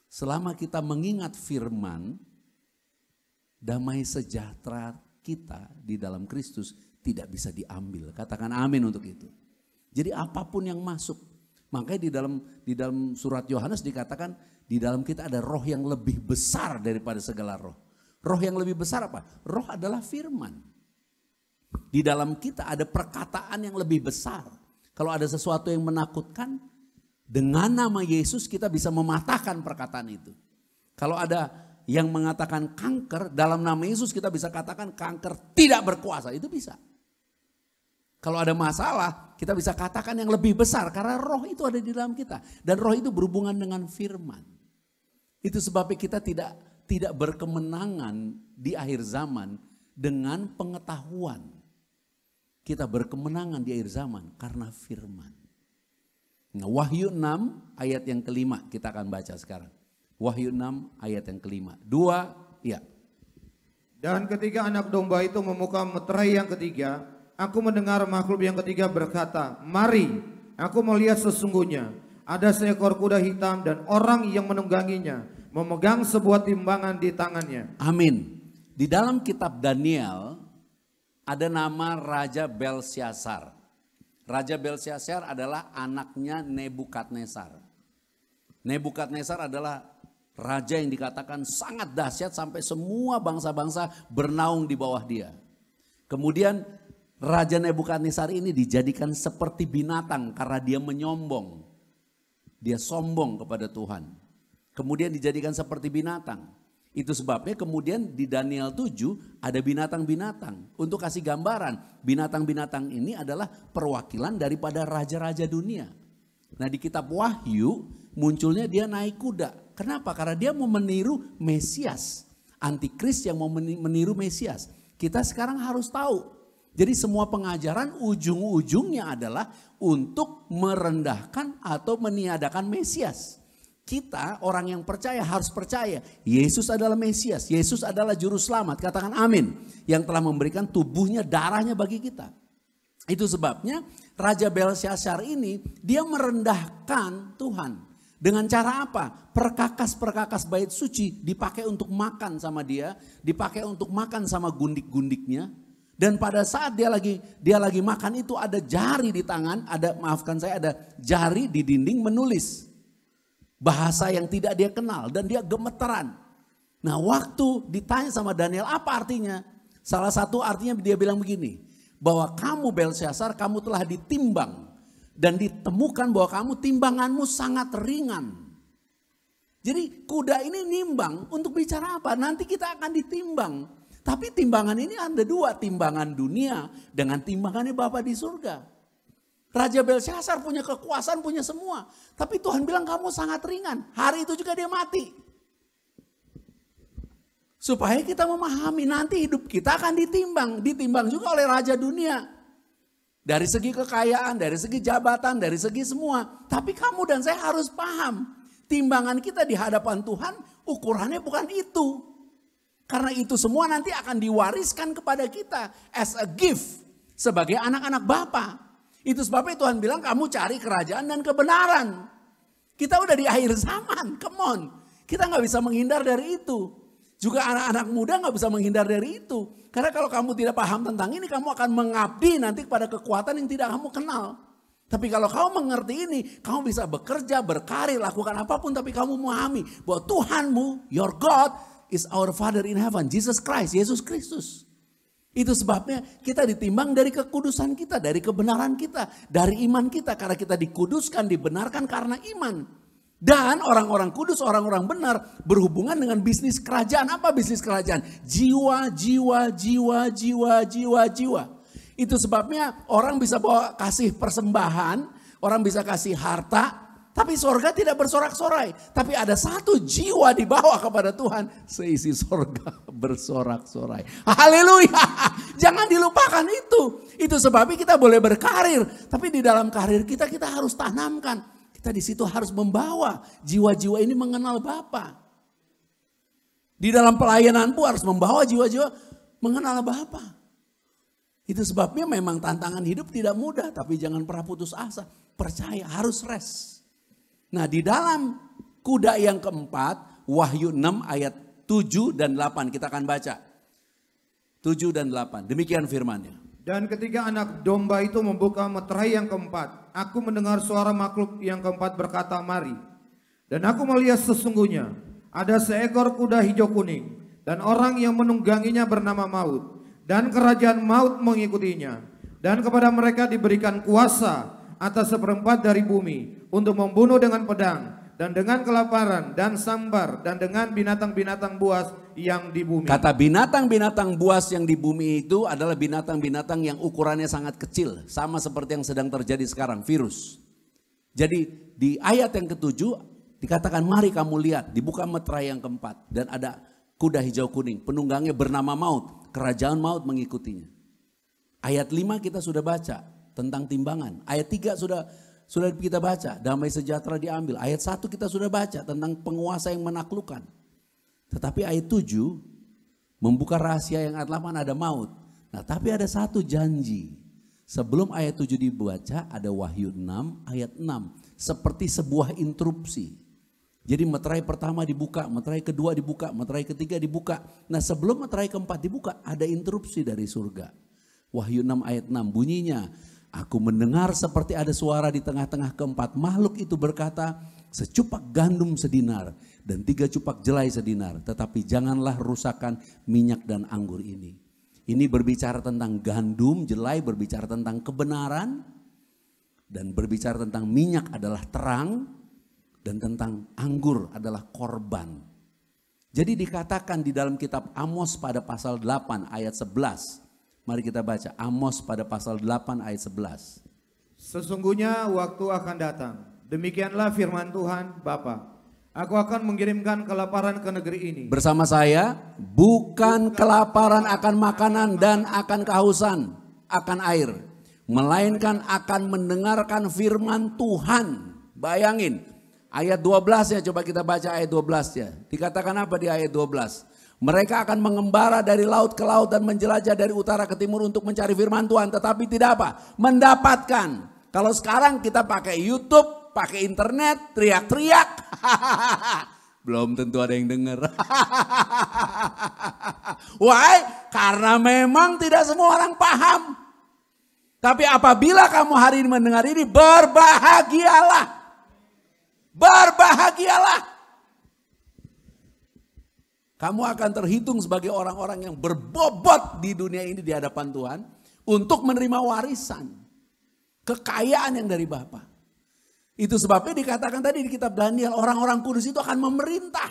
Selama kita mengingat firman, damai sejahtera kita di dalam Kristus tidak bisa diambil. Katakan amin untuk itu. Jadi apapun yang masuk. Makanya di dalam surat Yohanes dikatakan di dalam kita ada roh yang lebih besar daripada segala roh. Roh yang lebih besar apa? Roh adalah firman. Di dalam kita ada perkataan yang lebih besar. Kalau ada sesuatu yang menakutkan, dengan nama Yesus kita bisa mematahkan perkataan itu. Kalau ada yang mengatakan kanker, dalam nama Yesus kita bisa katakan kanker tidak berkuasa, itu bisa. Kalau ada masalah, kita bisa katakan yang lebih besar karena roh itu ada di dalam kita. Dan roh itu berhubungan dengan firman. Itu sebabnya kita tidak berkemenangan di akhir zaman dengan pengetahuan. kita berkemenangan di akhir zaman karena firman. Nah, Wahyu 6 ayat yang kelima kita akan baca sekarang. Wahyu 6 ayat yang kelima. 2, ya. Dan ketika anak domba itu membuka meterai yang ketiga, aku mendengar makhluk yang ketiga berkata, "Mari, aku melihat sesungguhnya ada seekor kuda hitam dan orang yang menungganginya memegang sebuah timbangan di tangannya." Amin. Di dalam kitab Daniel ada nama Raja Belsyazar. Raja Belsyazar adalah anaknya Nebukadnezar. Nebukadnezar adalah raja yang dikatakan sangat dahsyat sampai semua bangsa-bangsa bernaung di bawah dia. Kemudian Raja Nebukadnezar ini dijadikan seperti binatang karena dia menyombong. Dia sombong kepada Tuhan. Kemudian dijadikan seperti binatang. Itu sebabnya kemudian di Daniel 7 ada binatang-binatang. Untuk kasih gambaran, binatang-binatang ini adalah perwakilan daripada raja-raja dunia. Nah, di kitab Wahyu munculnya dia naik kuda. Kenapa? Karena dia mau meniru Mesias. Antikris yang mau meniru Mesias. Kita sekarang harus tahu. Jadi semua pengajaran ujung-ujungnya adalah untuk merendahkan atau meniadakan Mesias. Kita orang yang percaya harus percaya Yesus adalah Mesias, Yesus adalah juru selamat, katakan amin. Yang telah memberikan tubuhnya, darahnya bagi kita. Itu sebabnya Raja Belsyazar ini dia merendahkan Tuhan. Dengan cara apa? Perkakas-perkakas bait suci dipakai untuk makan sama dia, dipakai untuk makan sama gundik-gundiknya. Dan pada saat dia lagi makan itu ada jari di tangan, ada jari di dinding menulis. Bahasa yang tidak dia kenal dan dia gemeteran. Nah, waktu ditanya sama Daniel apa artinya? Salah satu artinya dia bilang begini, bahwa kamu Belsyazar, kamu telah ditimbang dan ditemukan bahwa kamu timbanganmu sangat ringan. Jadi kuda ini nimbang untuk bicara apa? Nanti kita akan ditimbang. Tapi timbangan ini ada dua, timbangan dunia dengan timbangannya Bapa di surga. Raja Belsyazar punya kekuasaan, punya semua. Tapi Tuhan bilang kamu sangat ringan. Hari itu juga dia mati. Supaya kita memahami nanti hidup kita akan ditimbang. Ditimbang juga oleh raja dunia. Dari segi kekayaan, dari segi jabatan, dari segi semua. Tapi kamu dan saya harus paham. Timbangan kita di hadapan Tuhan ukurannya bukan itu. Karena itu semua nanti akan diwariskan kepada kita as a gift. Sebagai anak-anak Bapa. Itu sebabnya Tuhan bilang kamu cari kerajaan dan kebenaran. Kita udah di akhir zaman, come on. Kita gak bisa menghindar dari itu. Juga anak-anak muda gak bisa menghindar dari itu. Karena kalau kamu tidak paham tentang ini, kamu akan mengabdi nanti kepada kekuatan yang tidak kamu kenal. Tapi kalau kamu mengerti ini, kamu bisa bekerja, berkarir, lakukan apapun. Tapi kamu memahami bahwa Tuhanmu, your God is our Father in heaven. Jesus Christ, Yesus Kristus. Itu sebabnya kita ditimbang dari kekudusan kita, dari kebenaran kita, dari iman kita. Karena kita dikuduskan, dibenarkan karena iman. Dan orang-orang kudus, orang-orang benar berhubungan dengan bisnis kerajaan. Apa bisnis kerajaan? Jiwa. Itu sebabnya orang bisa bawa kasih persembahan, orang bisa kasih harta. Tapi sorga tidak bersorak-sorai. Tapi ada satu jiwa dibawa kepada Tuhan. Seisi sorga bersorak-sorai. Haleluya. Jangan dilupakan itu. Itu sebabnya kita boleh berkarir. Tapi di dalam karir kita harus tanamkan. Kita di situ harus membawa jiwa-jiwa ini mengenal Bapa. Di dalam pelayanan pun harus membawa jiwa-jiwa mengenal Bapa. Itu sebabnya memang tantangan hidup tidak mudah. Tapi jangan pernah putus asa. Percaya, harus rest. Nah, di dalam kuda yang keempat, Wahyu 6 ayat 7 dan 8 kita akan baca. 7 dan 8, demikian firman-Nya. Dan ketika anak domba itu membuka meterai yang keempat, aku mendengar suara makhluk yang keempat berkata, "Mari." Dan aku melihat sesungguhnya ada seekor kuda hijau kuning dan orang yang menungganginya bernama Maut, dan kerajaan maut mengikutinya. Dan kepada mereka diberikan kuasa atas seperempat dari bumi untuk membunuh dengan pedang dan dengan kelaparan dan sambar dan dengan binatang-binatang buas yang di bumi. Kata binatang-binatang buas yang di bumi itu adalah binatang-binatang yang ukurannya sangat kecil. Sama seperti yang sedang terjadi sekarang, virus. Jadi di ayat yang ketujuh dikatakan mari kamu lihat, dibuka meterai yang keempat. Dan ada kuda hijau kuning, penunggangnya bernama Maut, kerajaan maut mengikutinya. Ayat 5 kita sudah baca tentang timbangan. Ayat 3 sudah kita baca, damai sejahtera diambil. Ayat 1 kita sudah baca tentang penguasa yang menaklukkan. Tetapi ayat 7 membuka rahasia yang ayat 8 ada maut. Nah tapi ada satu janji. Sebelum ayat 7 dibaca ada Wahyu 6 ayat 6. Seperti sebuah interupsi. Jadi meterai pertama dibuka, meterai kedua dibuka, meterai ketiga dibuka. Nah sebelum meterai keempat dibuka ada interupsi dari surga. Wahyu 6 ayat 6 bunyinya. Aku mendengar seperti ada suara di tengah-tengah keempat makhluk itu berkata, secupak gandum sedinar dan 3 cupak jelai sedinar. Tetapi janganlah rusakkan minyak dan anggur ini. Ini berbicara tentang gandum, jelai berbicara tentang kebenaran. Dan berbicara tentang minyak adalah terang. Dan tentang anggur adalah korban. Jadi dikatakan di dalam kitab Amos pada pasal 8 ayat 11. Mari kita baca Amos pada pasal 8 ayat 11. Sesungguhnya waktu akan datang. Demikianlah firman Tuhan Bapa. Aku akan mengirimkan kelaparan ke negeri ini. Bersama saya, bukan kelaparan akan makanan dan akan kehausan akan air. Melainkan akan mendengarkan firman Tuhan. Bayangin, ayat 12 ya, coba kita baca ayat 12 ya. Dikatakan apa di ayat 12? Mereka akan mengembara dari laut ke laut dan menjelajah dari utara ke timur untuk mencari firman Tuhan. Tetapi tidak apa? Mendapatkan. Kalau sekarang kita pakai YouTube, pakai internet, teriak-teriak. Belum tentu ada yang dengar. Why? Karena memang tidak semua orang paham. Tapi apabila kamu hari ini mendengar ini, berbahagialah. Berbahagialah. Kamu akan terhitung sebagai orang-orang yang berbobot di dunia ini di hadapan Tuhan. Untuk menerima warisan. Kekayaan yang dari Bapa. Itu sebabnya dikatakan tadi di kitab Daniel, orang-orang kudus itu akan memerintah.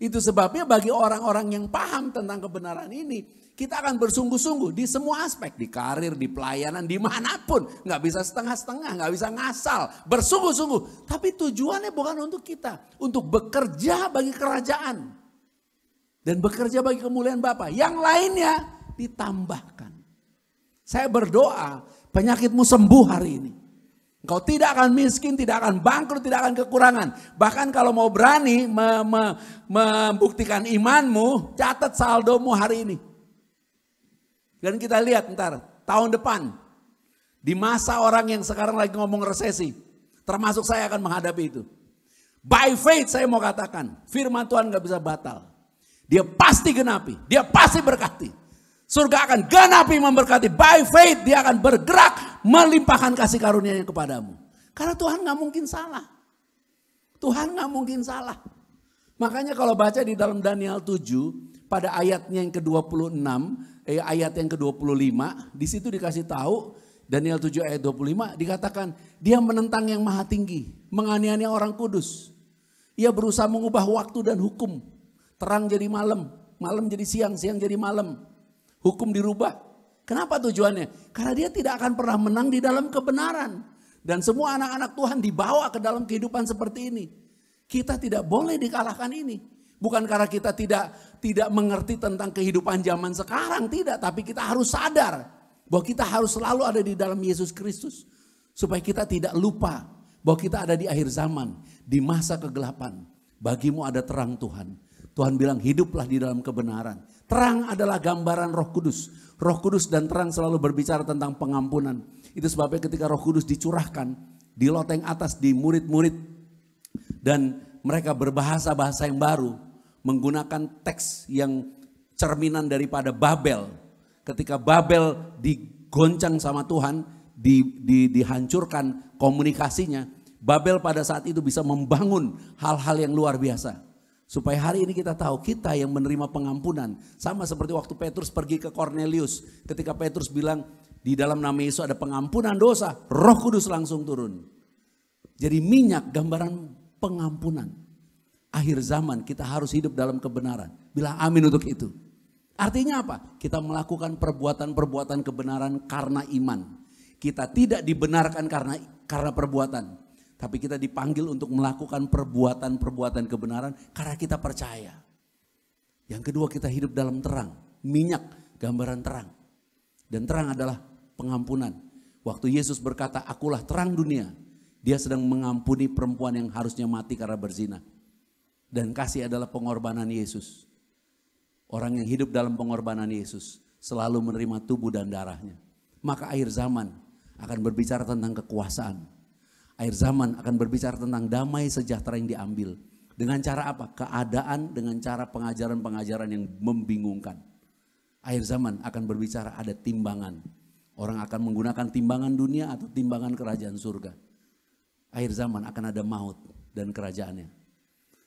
Itu sebabnya bagi orang-orang yang paham tentang kebenaran ini, kita akan bersungguh-sungguh di semua aspek. Di karir, di pelayanan, dimanapun. Gak bisa setengah-setengah, gak bisa ngasal. Bersungguh-sungguh. Tapi tujuannya bukan untuk kita. Untuk bekerja bagi kerajaan. Dan bekerja bagi kemuliaan Bapa. Yang lainnya ditambahkan. Saya berdoa penyakitmu sembuh hari ini. Engkau tidak akan miskin, tidak akan bangkrut, tidak akan kekurangan. Bahkan kalau mau berani membuktikan imanmu, catat saldomu hari ini. Dan kita lihat ntar tahun depan. Di masa orang yang sekarang lagi ngomong resesi. Termasuk saya akan menghadapi itu. By faith saya mau katakan. Firman Tuhan gak bisa batal. Dia pasti genapi, dia pasti berkati. Surga akan genapi memberkati. By faith dia akan bergerak melimpahkan kasih karunia-Nya kepadamu. Karena Tuhan gak mungkin salah. Tuhan gak mungkin salah. Makanya kalau baca di dalam Daniel 7 pada ayatnya yang ke-26, ayat yang ke-25, di situ dikasih tahu Daniel 7 ayat 25 dikatakan dia menentang yang maha tinggi, menganiaya orang kudus. Ia berusaha mengubah waktu dan hukum. Terang jadi malam, malam jadi siang, siang jadi malam. Hukum dirubah. Kenapa tujuannya? Karena dia tidak akan pernah menang di dalam kebenaran. Dan semua anak-anak Tuhan dibawa ke dalam kehidupan seperti ini. Kita tidak boleh dikalahkan ini. Bukan karena kita tidak mengerti tentang kehidupan zaman sekarang, tidak. Tapi kita harus sadar bahwa kita harus selalu ada di dalam Yesus Kristus. Supaya kita tidak lupa bahwa kita ada di akhir zaman, di masa kegelapan. Bagimu ada terang Tuhan. Tuhan bilang hiduplah di dalam kebenaran. Terang adalah gambaran Roh Kudus. Roh Kudus dan terang selalu berbicara tentang pengampunan. Itu sebabnya ketika Roh Kudus dicurahkan di loteng atas di murid-murid. Dan mereka berbahasa-bahasa yang baru. Menggunakan teks yang cerminan daripada Babel. Ketika Babel digoncang sama Tuhan. Dihancurkan komunikasinya. Babel pada saat itu bisa membangun hal-hal yang luar biasa. Supaya hari ini kita tahu kita yang menerima pengampunan. Sama seperti waktu Petrus pergi ke Cornelius. Ketika Petrus bilang di dalam nama Yesus ada pengampunan dosa. Roh Kudus langsung turun. Jadi minyak gambaran pengampunan. Akhir zaman kita harus hidup dalam kebenaran. Bilang amin untuk itu. Artinya apa? Kita melakukan perbuatan-perbuatan kebenaran karena iman. Kita tidak dibenarkan karena perbuatan. Tapi kita dipanggil untuk melakukan perbuatan-perbuatan kebenaran karena kita percaya. Yang kedua kita hidup dalam terang. Minyak gambaran terang. Dan terang adalah pengampunan. Waktu Yesus berkata, akulah terang dunia, dia sedang mengampuni perempuan yang harusnya mati karena berzina. Dan kasih adalah pengorbanan Yesus. Orang yang hidup dalam pengorbanan Yesus selalu menerima tubuh dan darahnya. Maka akhir zaman akan berbicara tentang kekuasaan. Akhir zaman akan berbicara tentang damai sejahtera yang diambil. Dengan cara apa? Keadaan dengan cara pengajaran-pengajaran yang membingungkan. Akhir zaman akan berbicara ada timbangan. Orang akan menggunakan timbangan dunia atau timbangan kerajaan surga. Akhir zaman akan ada maut dan kerajaannya.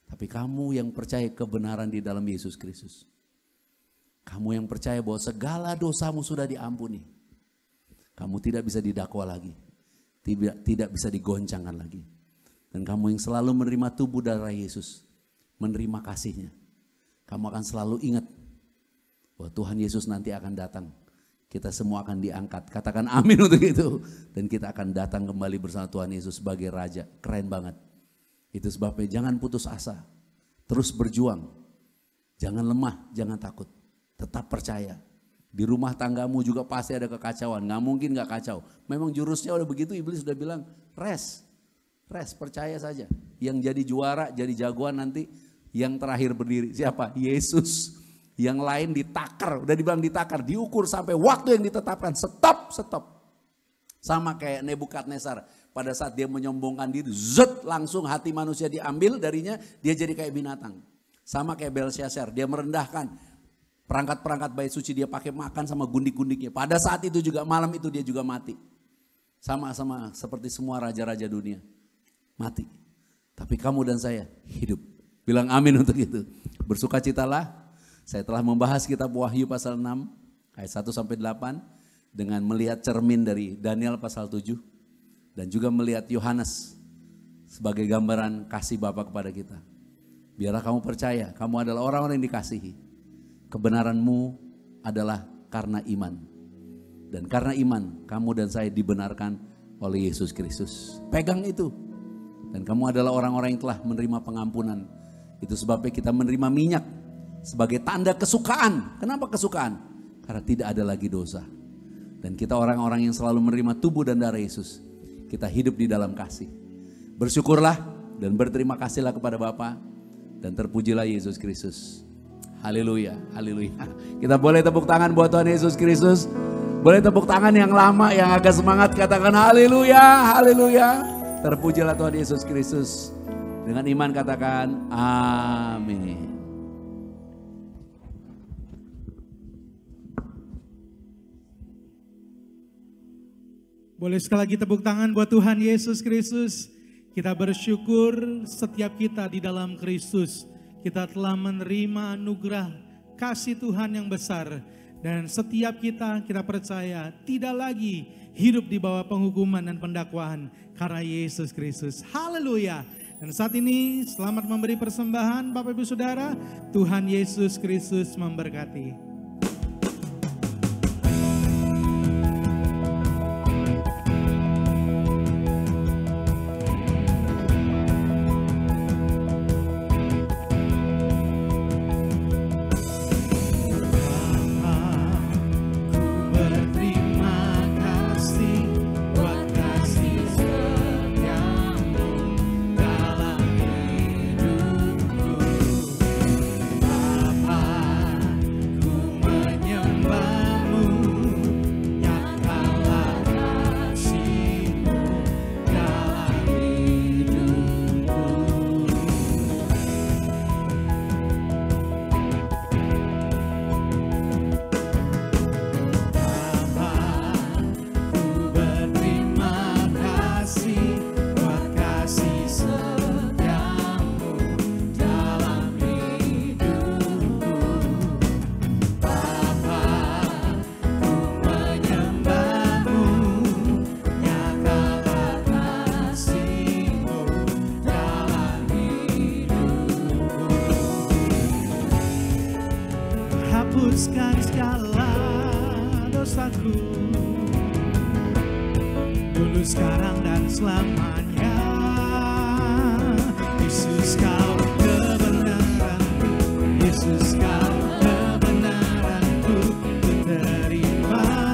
Tapi kamu yang percaya kebenaran di dalam Yesus Kristus. Kamu yang percaya bahwa segala dosamu sudah diampuni. Kamu tidak bisa didakwa lagi. Tidak bisa digoncangkan lagi. Dan kamu yang selalu menerima tubuh darah Yesus. Menerima kasihnya. Kamu akan selalu ingat bahwa Tuhan Yesus nanti akan datang. Kita semua akan diangkat. Katakan amin untuk itu. Dan kita akan datang kembali bersama Tuhan Yesus sebagai Raja. Keren banget. Itu sebabnya jangan putus asa. Terus berjuang. Jangan lemah, jangan takut. Tetap percaya. Di rumah tanggamu juga pasti ada kekacauan. Gak mungkin gak kacau. Memang jurusnya udah begitu, iblis sudah bilang rest. Rest, percaya saja. Yang jadi juara, jadi jagoan nanti yang terakhir berdiri. Siapa? Yesus. Yang lain ditakar, udah dibilang ditakar, diukur sampai waktu yang ditetapkan. Stop. Sama kayak Nebukadnezar. Pada saat dia menyombongkan diri, langsung hati manusia diambil darinya, dia jadi kayak binatang. Sama kayak Belshazzar, dia merendahkan. Perangkat-perangkat bait suci dia pakai makan sama gundik-gundiknya. Pada saat itu juga, malam itu dia juga mati. Sama-sama seperti semua raja-raja dunia. Mati. Tapi kamu dan saya hidup. Bilang amin untuk itu. Bersukacitalah. Saya telah membahas kitab Wahyu pasal 6 ayat 1-8 dengan melihat cermin dari Daniel pasal 7 dan juga melihat Yohanes sebagai gambaran kasih Bapa kepada kita. Biarlah kamu percaya, kamu adalah orang-orang yang dikasihi. Kebenaranmu adalah karena iman. Dan karena iman, kamu dan saya dibenarkan oleh Yesus Kristus. Pegang itu. Dan kamu adalah orang-orang yang telah menerima pengampunan. Itu sebabnya kita menerima minyak sebagai tanda kesukaan. Kenapa kesukaan? Karena tidak ada lagi dosa. Dan kita orang-orang yang selalu menerima tubuh dan darah Yesus. Kita hidup di dalam kasih. Bersyukurlah dan berterima kasihlah kepada Bapa. Dan terpujilah Yesus Kristus. Haleluya, haleluya. Kita boleh tepuk tangan buat Tuhan Yesus Kristus. Boleh tepuk tangan yang lama, yang agak semangat. Katakan haleluya, haleluya. Terpujilah Tuhan Yesus Kristus. Dengan iman katakan amin. Boleh sekali lagi tepuk tangan buat Tuhan Yesus Kristus. Kita bersyukur setiap kita di dalam Kristus. Kita telah menerima anugerah kasih Tuhan yang besar. Dan setiap kita percaya tidak lagi hidup di bawah penghukuman dan pendakwaan. Karena Yesus Kristus. Haleluya. Dan saat ini selamat memberi persembahan Bapak Ibu Saudara. Tuhan Yesus Kristus memberkati. Hapuskan segala dosaku, dulu, sekarang, dan selamanya. Yesus kau kebenaranku, Yesus kau kebenaranku, ku terima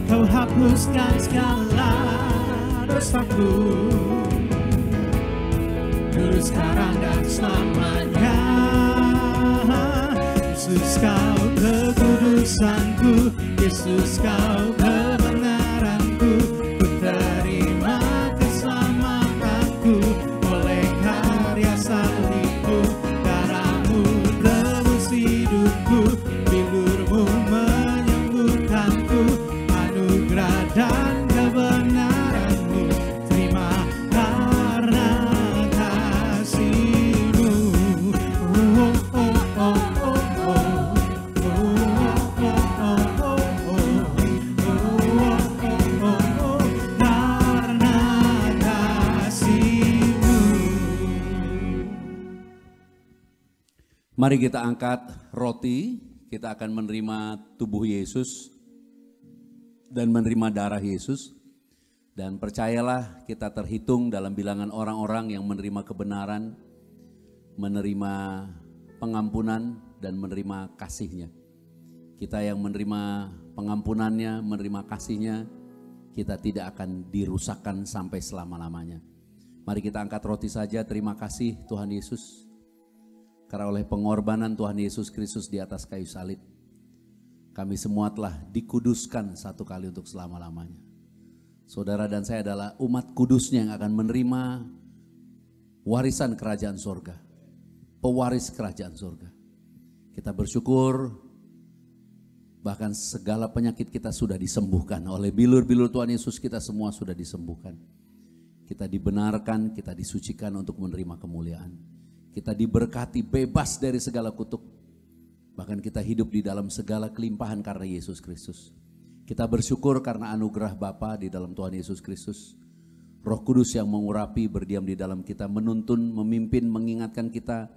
Kau hapuskan segala dosaku, dulu sekarang dan selamanya. Yesus kau kekudusanku, Yesus kau kebenaranku, ku terima keselamatanku oleh karya salibmu. Darahmu tebus hidupku, bilurmu menyembuhkanku, anugerah dan kebenaranmu terima karena kasihmu. Karena kasihmu. Mari kita angkat roti, kita akan menerima tubuh Yesus dan menerima darah Yesus. Dan percayalah kita terhitung dalam bilangan orang-orang yang menerima kebenaran, menerima pengampunan dan menerima kasih-Nya. Kita yang menerima pengampunannya, menerima kasih-Nya, kita tidak akan dirusakkan sampai selama-lamanya. Mari kita angkat roti saja. Terima kasih Tuhan Yesus, karena oleh pengorbanan Tuhan Yesus Kristus di atas kayu salib, kami semua telah dikuduskan satu kali untuk selama-lamanya. Saudara dan saya adalah umat kudusnya yang akan menerima warisan kerajaan sorga, pewaris kerajaan sorga. Kita bersyukur bahkan segala penyakit kita sudah disembuhkan oleh bilur-bilur Tuhan Yesus. Kita semua sudah disembuhkan. Kita dibenarkan, kita disucikan untuk menerima kemuliaan. Kita diberkati bebas dari segala kutuk. Bahkan kita hidup di dalam segala kelimpahan karena Yesus Kristus. Kita bersyukur karena anugerah Bapa di dalam Tuhan Yesus Kristus. Roh Kudus yang mengurapi berdiam di dalam kita, menuntun, memimpin, mengingatkan kita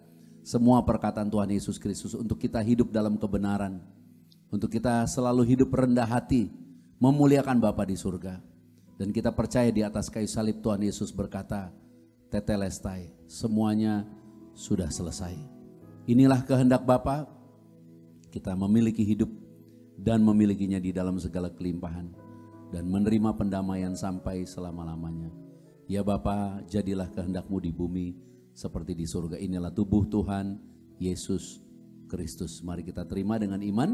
semua perkataan Tuhan Yesus Kristus untuk kita hidup dalam kebenaran. Untuk kita selalu hidup rendah hati, memuliakan Bapa di surga. Dan kita percaya di atas kayu salib Tuhan Yesus berkata, tetelestai, semuanya sudah selesai. Inilah kehendak Bapa, kita memiliki hidup dan memilikinya di dalam segala kelimpahan dan menerima pendamaian sampai selama-lamanya. Ya Bapa, jadilah kehendak-Mu di bumi seperti di surga. Inilah tubuh Tuhan Yesus Kristus. Mari kita terima dengan iman.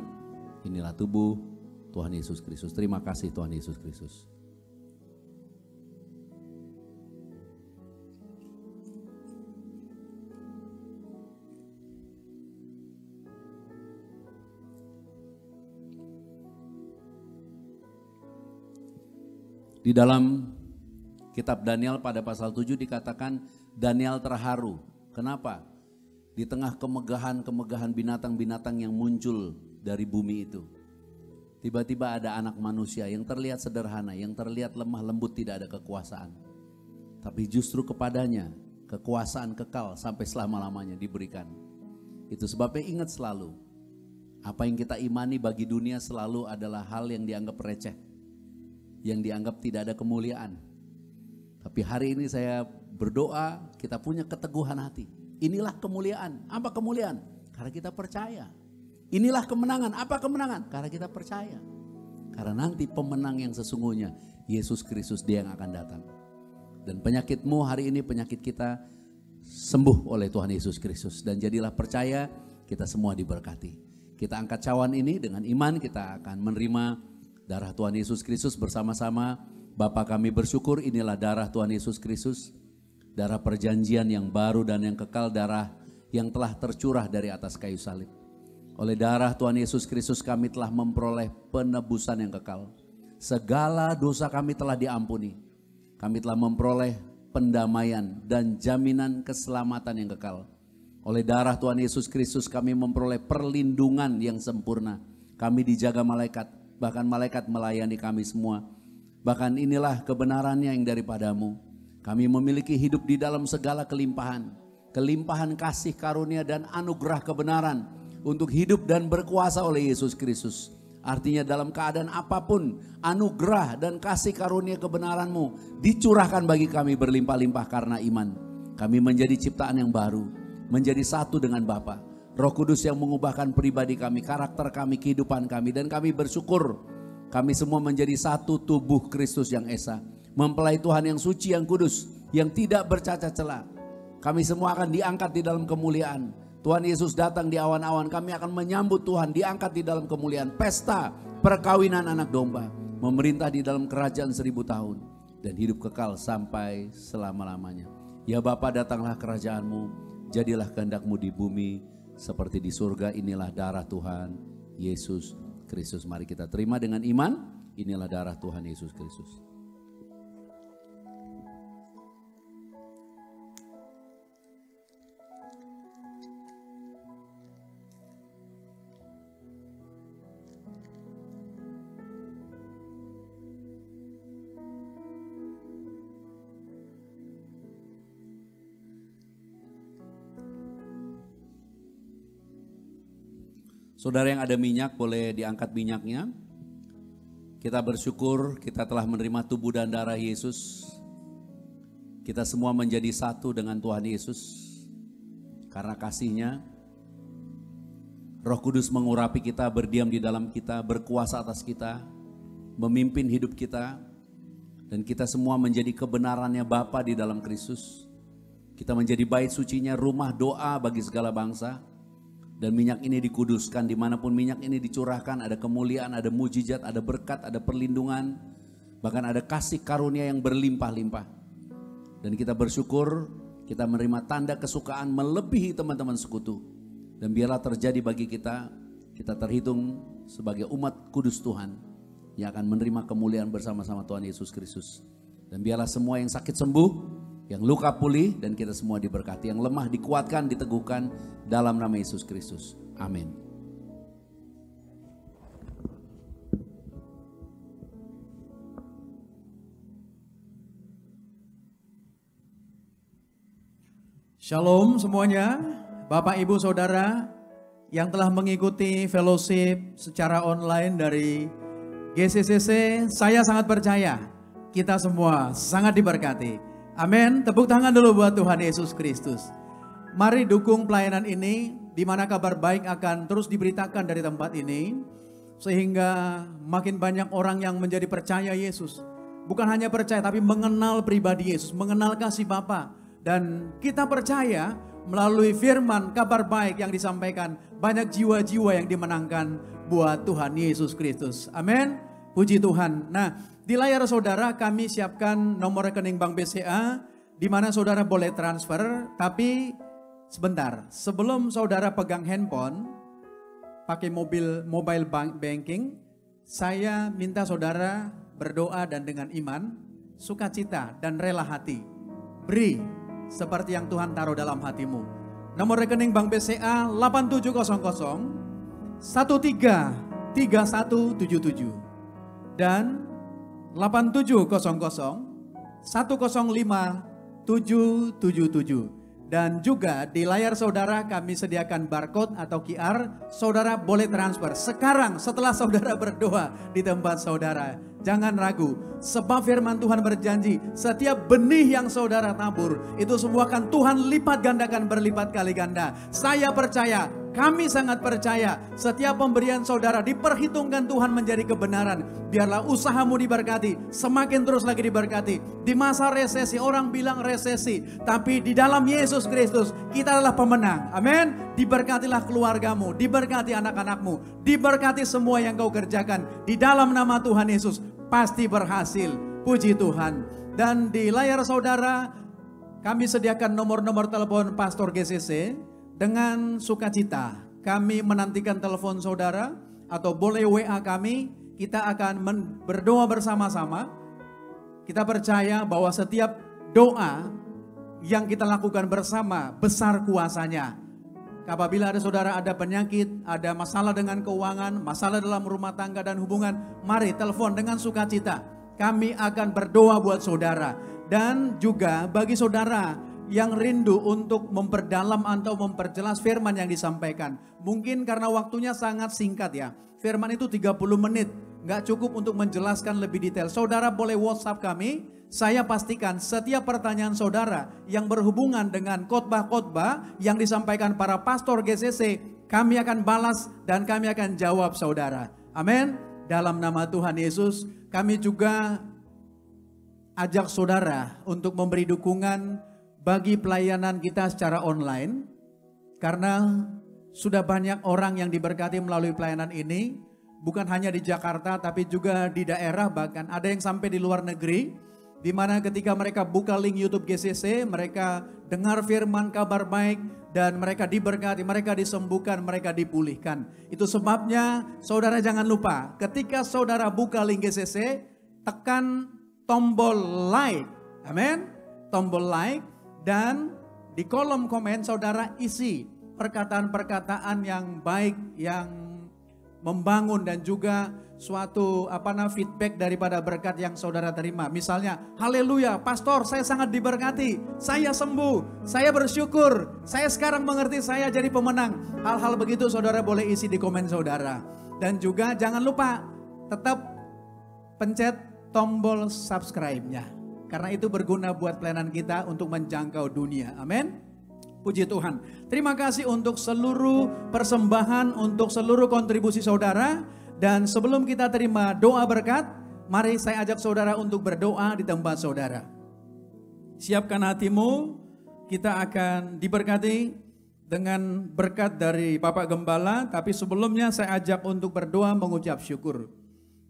Inilah tubuh Tuhan Yesus Kristus. Terima kasih Tuhan Yesus Kristus. Di dalam kitab Daniel pada pasal 7 dikatakan Daniel terharu. Kenapa? Di tengah kemegahan binatang-binatang yang muncul dari bumi itu, tiba-tiba ada anak manusia yang terlihat sederhana, yang terlihat lemah lembut, tidak ada kekuasaan. Tapi justru kepadanya kekuasaan kekal sampai selama-lamanya diberikan. Itu sebabnya ingat selalu, apa yang kita imani bagi dunia selalu adalah hal yang dianggap receh, yang dianggap tidak ada kemuliaan. Tapi hari ini saya berdoa kita punya keteguhan hati. Inilah kemuliaan. Apa kemuliaan? Karena kita percaya. Inilah kemenangan. Apa kemenangan? Karena kita percaya. Karena nanti pemenang yang sesungguhnya Yesus Kristus, Dia yang akan datang. Dan penyakitmu hari ini, penyakit kita sembuh oleh Tuhan Yesus Kristus. Dan jadilah percaya, kita semua diberkati. Kita angkat cawan ini dengan iman, kita akan menerima darah Tuhan Yesus Kristus bersama-sama. Bapa, kami bersyukur inilah darah Tuhan Yesus Kristus. Darah perjanjian yang baru dan yang kekal, darah yang telah tercurah dari atas kayu salib. Oleh darah Tuhan Yesus Kristus kami telah memperoleh penebusan yang kekal. Segala dosa kami telah diampuni. Kami telah memperoleh pendamaian dan jaminan keselamatan yang kekal. Oleh darah Tuhan Yesus Kristus kami memperoleh perlindungan yang sempurna. Kami dijaga malaikat, bahkan malaikat melayani kami semua. Bahkan inilah kebenarannya yang daripadamu. Kami memiliki hidup di dalam segala kelimpahan. Kelimpahan kasih karunia dan anugerah kebenaran untuk hidup dan berkuasa oleh Yesus Kristus. Artinya dalam keadaan apapun, anugerah dan kasih karunia kebenaran-Mu dicurahkan bagi kami berlimpah-limpah karena iman. Kami menjadi ciptaan yang baru, menjadi satu dengan Bapa. Roh Kudus yang mengubahkan pribadi kami, karakter kami, kehidupan kami. Dan kami bersyukur kami semua menjadi satu tubuh Kristus yang esa. Mempelai Tuhan yang suci, yang kudus, yang tidak bercacat celah. Kami semua akan diangkat di dalam kemuliaan. Tuhan Yesus datang di awan-awan, kami akan menyambut Tuhan, diangkat di dalam kemuliaan. Pesta perkawinan anak domba, memerintah di dalam kerajaan 1000 tahun. Dan hidup kekal sampai selama-lamanya. Ya Bapa, datanglah kerajaanmu, jadilah kehendak-Mu di bumi seperti di surga. Inilah darah Tuhan Yesus Kristus. Mari kita terima dengan iman. Inilah darah Tuhan Yesus Kristus. Saudara yang ada minyak, boleh diangkat minyaknya. Kita bersyukur kita telah menerima tubuh dan darah Yesus. Kita semua menjadi satu dengan Tuhan Yesus. Karena kasih-Nya, Roh Kudus mengurapi kita, berdiam di dalam kita, berkuasa atas kita, memimpin hidup kita. Dan kita semua menjadi kebenarannya Bapa di dalam Kristus. Kita menjadi bait sucinya, rumah doa bagi segala bangsa. Dan minyak ini dikuduskan, dimanapun minyak ini dicurahkan, ada kemuliaan, ada mujizat, ada berkat, ada perlindungan, bahkan ada kasih karunia yang berlimpah-limpah. Dan kita bersyukur, kita menerima tanda kesukaan melebihi teman-teman sekutu. Dan biarlah terjadi bagi kita, kita terhitung sebagai umat kudus Tuhan, yang akan menerima kemuliaan bersama-sama Tuhan Yesus Kristus. Dan biarlah semua yang sakit sembuh, yang luka pulih, dan kita semua diberkati. Yang lemah dikuatkan, diteguhkan dalam nama Yesus Kristus. Amin. Shalom semuanya, Bapak Ibu Saudara yang telah mengikuti fellowship secara online dari GCCC. Saya sangat percaya kita semua sangat diberkati. Amin. Tepuk tangan dulu buat Tuhan Yesus Kristus. Mari dukung pelayanan ini, di mana kabar baik akan terus diberitakan dari tempat ini, sehingga makin banyak orang yang menjadi percaya Yesus. Bukan hanya percaya, tapi mengenal pribadi Yesus, mengenal kasih Bapa. Dan kita percaya melalui firman kabar baik yang disampaikan, banyak jiwa-jiwa yang dimenangkan buat Tuhan Yesus Kristus. Amin. Puji Tuhan. Nah, di layar saudara kami siapkan nomor rekening Bank BCA, di mana saudara boleh transfer. Tapi sebentar, sebelum saudara pegang handphone, pakai mobile banking, saya minta saudara berdoa dan dengan iman, sukacita dan rela hati. Beri seperti yang Tuhan taruh dalam hatimu. Nomor rekening Bank BCA 8700 133177 dan 8700 105 777. Dan juga di layar saudara kami sediakan barcode atau QR, saudara boleh transfer sekarang setelah saudara berdoa di tempat saudara. Jangan ragu, sebab firman Tuhan berjanji setiap benih yang saudara tabur itu semua akan Tuhan lipat gandakan berlipat kali ganda. Saya percaya, kami sangat percaya setiap pemberian saudara diperhitungkan Tuhan menjadi kebenaran. Biarlah usahamu diberkati, semakin terus lagi diberkati. Di masa resesi, orang bilang resesi, tapi di dalam Yesus Kristus kita adalah pemenang. Amin. Diberkatilah keluargamu, diberkati anak-anakmu, diberkati semua yang kau kerjakan di dalam nama Tuhan Yesus. Pasti berhasil, puji Tuhan. Dan di layar saudara kami sediakan nomor-nomor telepon Pastor GCC. Dengan sukacita kami menantikan telepon saudara atau boleh WA kami. Kita akan berdoa bersama-sama. Kita percaya bahwa setiap doa yang kita lakukan bersama besar kuasanya. Apabila ada saudara ada penyakit, ada masalah dengan keuangan, masalah dalam rumah tangga dan hubungan, mari telepon dengan sukacita. Kami akan berdoa buat saudara. Dan juga bagi saudara yang rindu untuk memperdalam atau memperjelas firman yang disampaikan. Mungkin karena waktunya sangat singkat ya. Firman itu 30 menit. nggak cukup untuk menjelaskan lebih detail. Saudara boleh WhatsApp kami, saya pastikan setiap pertanyaan saudara yang berhubungan dengan khotbah-khotbah yang disampaikan para pastor GCC, kami akan balas dan kami akan jawab saudara. Amin. Dalam nama Tuhan Yesus, kami juga ajak saudara untuk memberi dukungan bagi pelayanan kita secara online. Karena sudah banyak orang yang diberkati melalui pelayanan ini. Bukan hanya di Jakarta tapi juga di daerah, bahkan ada yang sampai di luar negeri. Di mana ketika mereka buka link YouTube GCC, mereka dengar firman kabar baik dan mereka diberkati, mereka disembuhkan, mereka dipulihkan. Itu sebabnya saudara jangan lupa, ketika saudara buka link GCC, tekan tombol like. Amin. Tombol like dan di kolom komen saudara isi perkataan-perkataan yang baik, yang membangun dan juga suatu feedback daripada berkat yang saudara terima. Misalnya, haleluya, pastor saya sangat diberkati, saya sembuh, saya bersyukur, saya sekarang mengerti saya jadi pemenang. Hal-hal begitu saudara boleh isi di komen saudara. Dan juga jangan lupa tetap pencet tombol subscribe-nya. Karena itu berguna buat pelayanan kita untuk menjangkau dunia. Amin. Puji Tuhan. Terima kasih untuk seluruh persembahan, untuk seluruh kontribusi saudara. Dan sebelum kita terima doa berkat, mari saya ajak saudara untuk berdoa di tempat saudara. Siapkan hatimu, kita akan diberkati dengan berkat dari Bapak Gembala. Tapi sebelumnya saya ajak untuk berdoa mengucap syukur.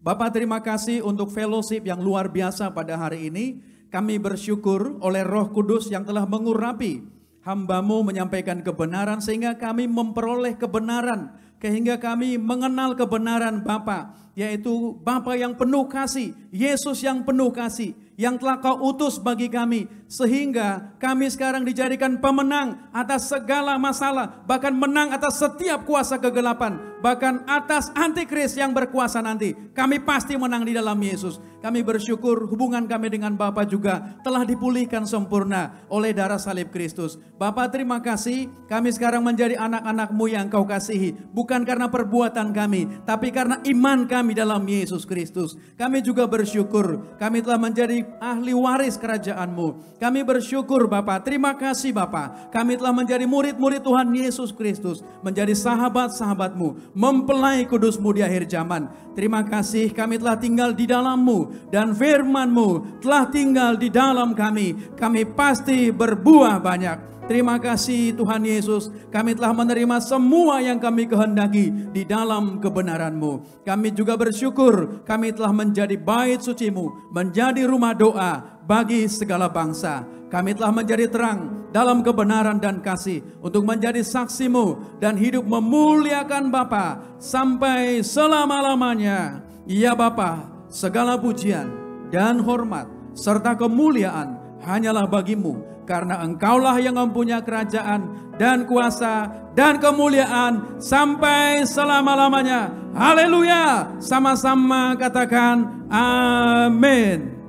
Bapak, terima kasih untuk fellowship yang luar biasa pada hari ini. Kami bersyukur oleh Roh Kudus yang telah mengurapi hamba-Mu menyampaikan kebenaran sehingga kami memperoleh kebenaran, sehingga kami mengenal kebenaran Bapa, yaitu Bapa yang penuh kasih, Yesus yang penuh kasih, yang telah Kau utus bagi kami, sehingga kami sekarang dijadikan pemenang atas segala masalah, bahkan menang atas setiap kuasa kegelapan, bahkan atas antikris yang berkuasa nanti. Kami pasti menang di dalam Yesus. Kami bersyukur hubungan kami dengan Bapa juga telah dipulihkan sempurna oleh darah salib Kristus. Bapa, terima kasih, kami sekarang menjadi anak-anak-Mu yang Kau kasihi, bukan karena perbuatan kami, tapi karena iman kami dalam Yesus Kristus. Kami juga bersyukur, kami telah menjadi ahli waris kerajaan-Mu. Kami bersyukur Bapa, terima kasih Bapa, kami telah menjadi murid-murid Tuhan Yesus Kristus, menjadi sahabat-sahabat-Mu, mempelai kudus-Mu di akhir zaman. Terima kasih kami telah tinggal di dalam-Mu dan firman-Mu telah tinggal di dalam kami. Kami pasti berbuah banyak. Terima kasih Tuhan Yesus, kami telah menerima semua yang kami kehendaki di dalam kebenaran-Mu. Kami juga bersyukur kami telah menjadi bait suci-Mu, menjadi rumah doa bagi segala bangsa. Kami telah menjadi terang dalam kebenaran dan kasih untuk menjadi saksi-Mu dan hidup memuliakan Bapa sampai selama-lamanya. Ya Bapa, segala pujian dan hormat serta kemuliaan hanyalah bagi-Mu, karena Engkaulah yang mempunyai kerajaan dan kuasa dan kemuliaan sampai selama-lamanya. Haleluya. Sama-sama katakan amin.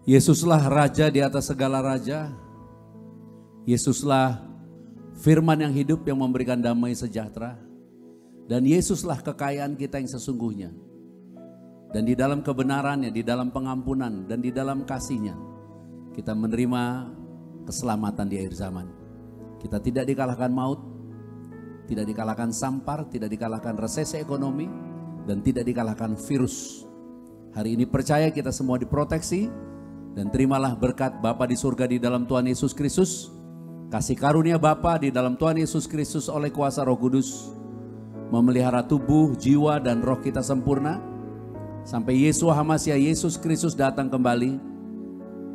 Yesuslah Raja di atas segala raja. Yesuslah firman yang hidup yang memberikan damai sejahtera. Dan Yesuslah kekayaan kita yang sesungguhnya. Dan di dalam kebenarannya, di dalam pengampunan, dan di dalam kasih-Nya, kita menerima keselamatan di akhir zaman. Kita tidak dikalahkan maut, tidak dikalahkan sampar, tidak dikalahkan resesi ekonomi, dan tidak dikalahkan virus. Hari ini percaya kita semua diproteksi, dan terimalah berkat Bapa di surga di dalam Tuhan Yesus Kristus, kasih karunia Bapa di dalam Tuhan Yesus Kristus oleh kuasa Roh Kudus, memelihara tubuh, jiwa, dan roh kita sempurna, sampai Yeshua HaMashiach Yesus Kristus datang kembali.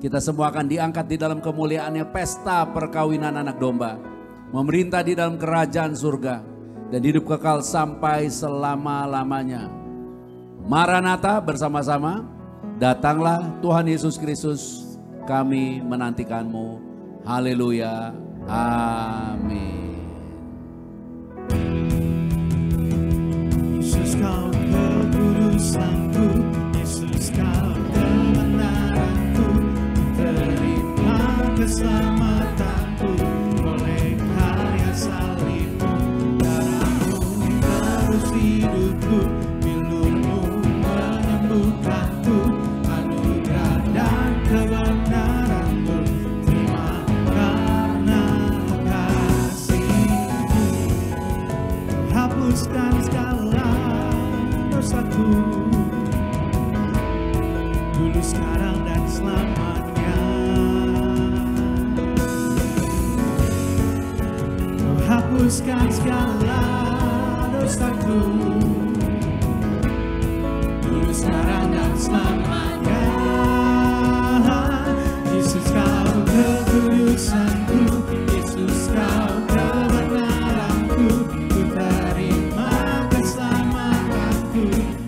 Kita semua akan diangkat di dalam kemuliaannya, pesta perkawinan anak domba, memerintah di dalam kerajaan surga, dan hidup kekal sampai selama-lamanya. Maranatha, bersama-sama, datanglah Tuhan Yesus Kristus, kami menantikan-Mu. Haleluya, amin. Yesus, Kau kekudusanku, Yesus, Kau kebenaranku, terima keselamatanku oleh karya salib-Mu, darah hapuskan segala dosaku, dulu, sekarang, dan selamanya. Kau hapuskan segala dosaku, dulu, sekarang, dan selamanya. Yesus, kau kekudusanku, Yesus, kau kebenaranku, ku terima keselamatanku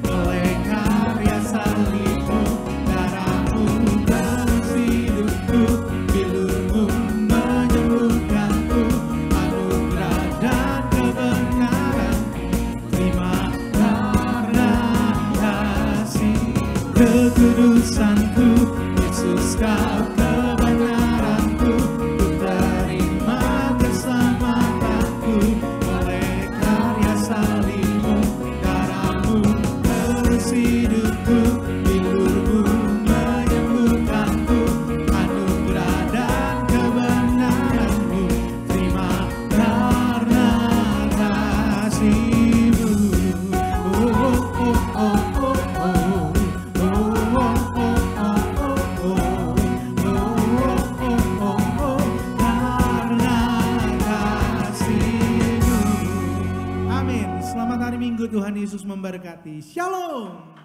oleh karya salibmu, darahmu tebus hidupku, bilurmu menyembuhkanku, anugerah dan kebenaran terima karena kasih. Kekudusanku, Yesus, kau kebenaranku, ku terima keselamatanku oleh karya salibmu, darahmu tebus hidupku, bilurmu menyembuhkanku, anugerah dan kebenaranmu terima karena kasih-Mu. Karena kasih-Mu. Amin. Selamat hari Minggu, Tuhan Yesus memberkati. Shalom.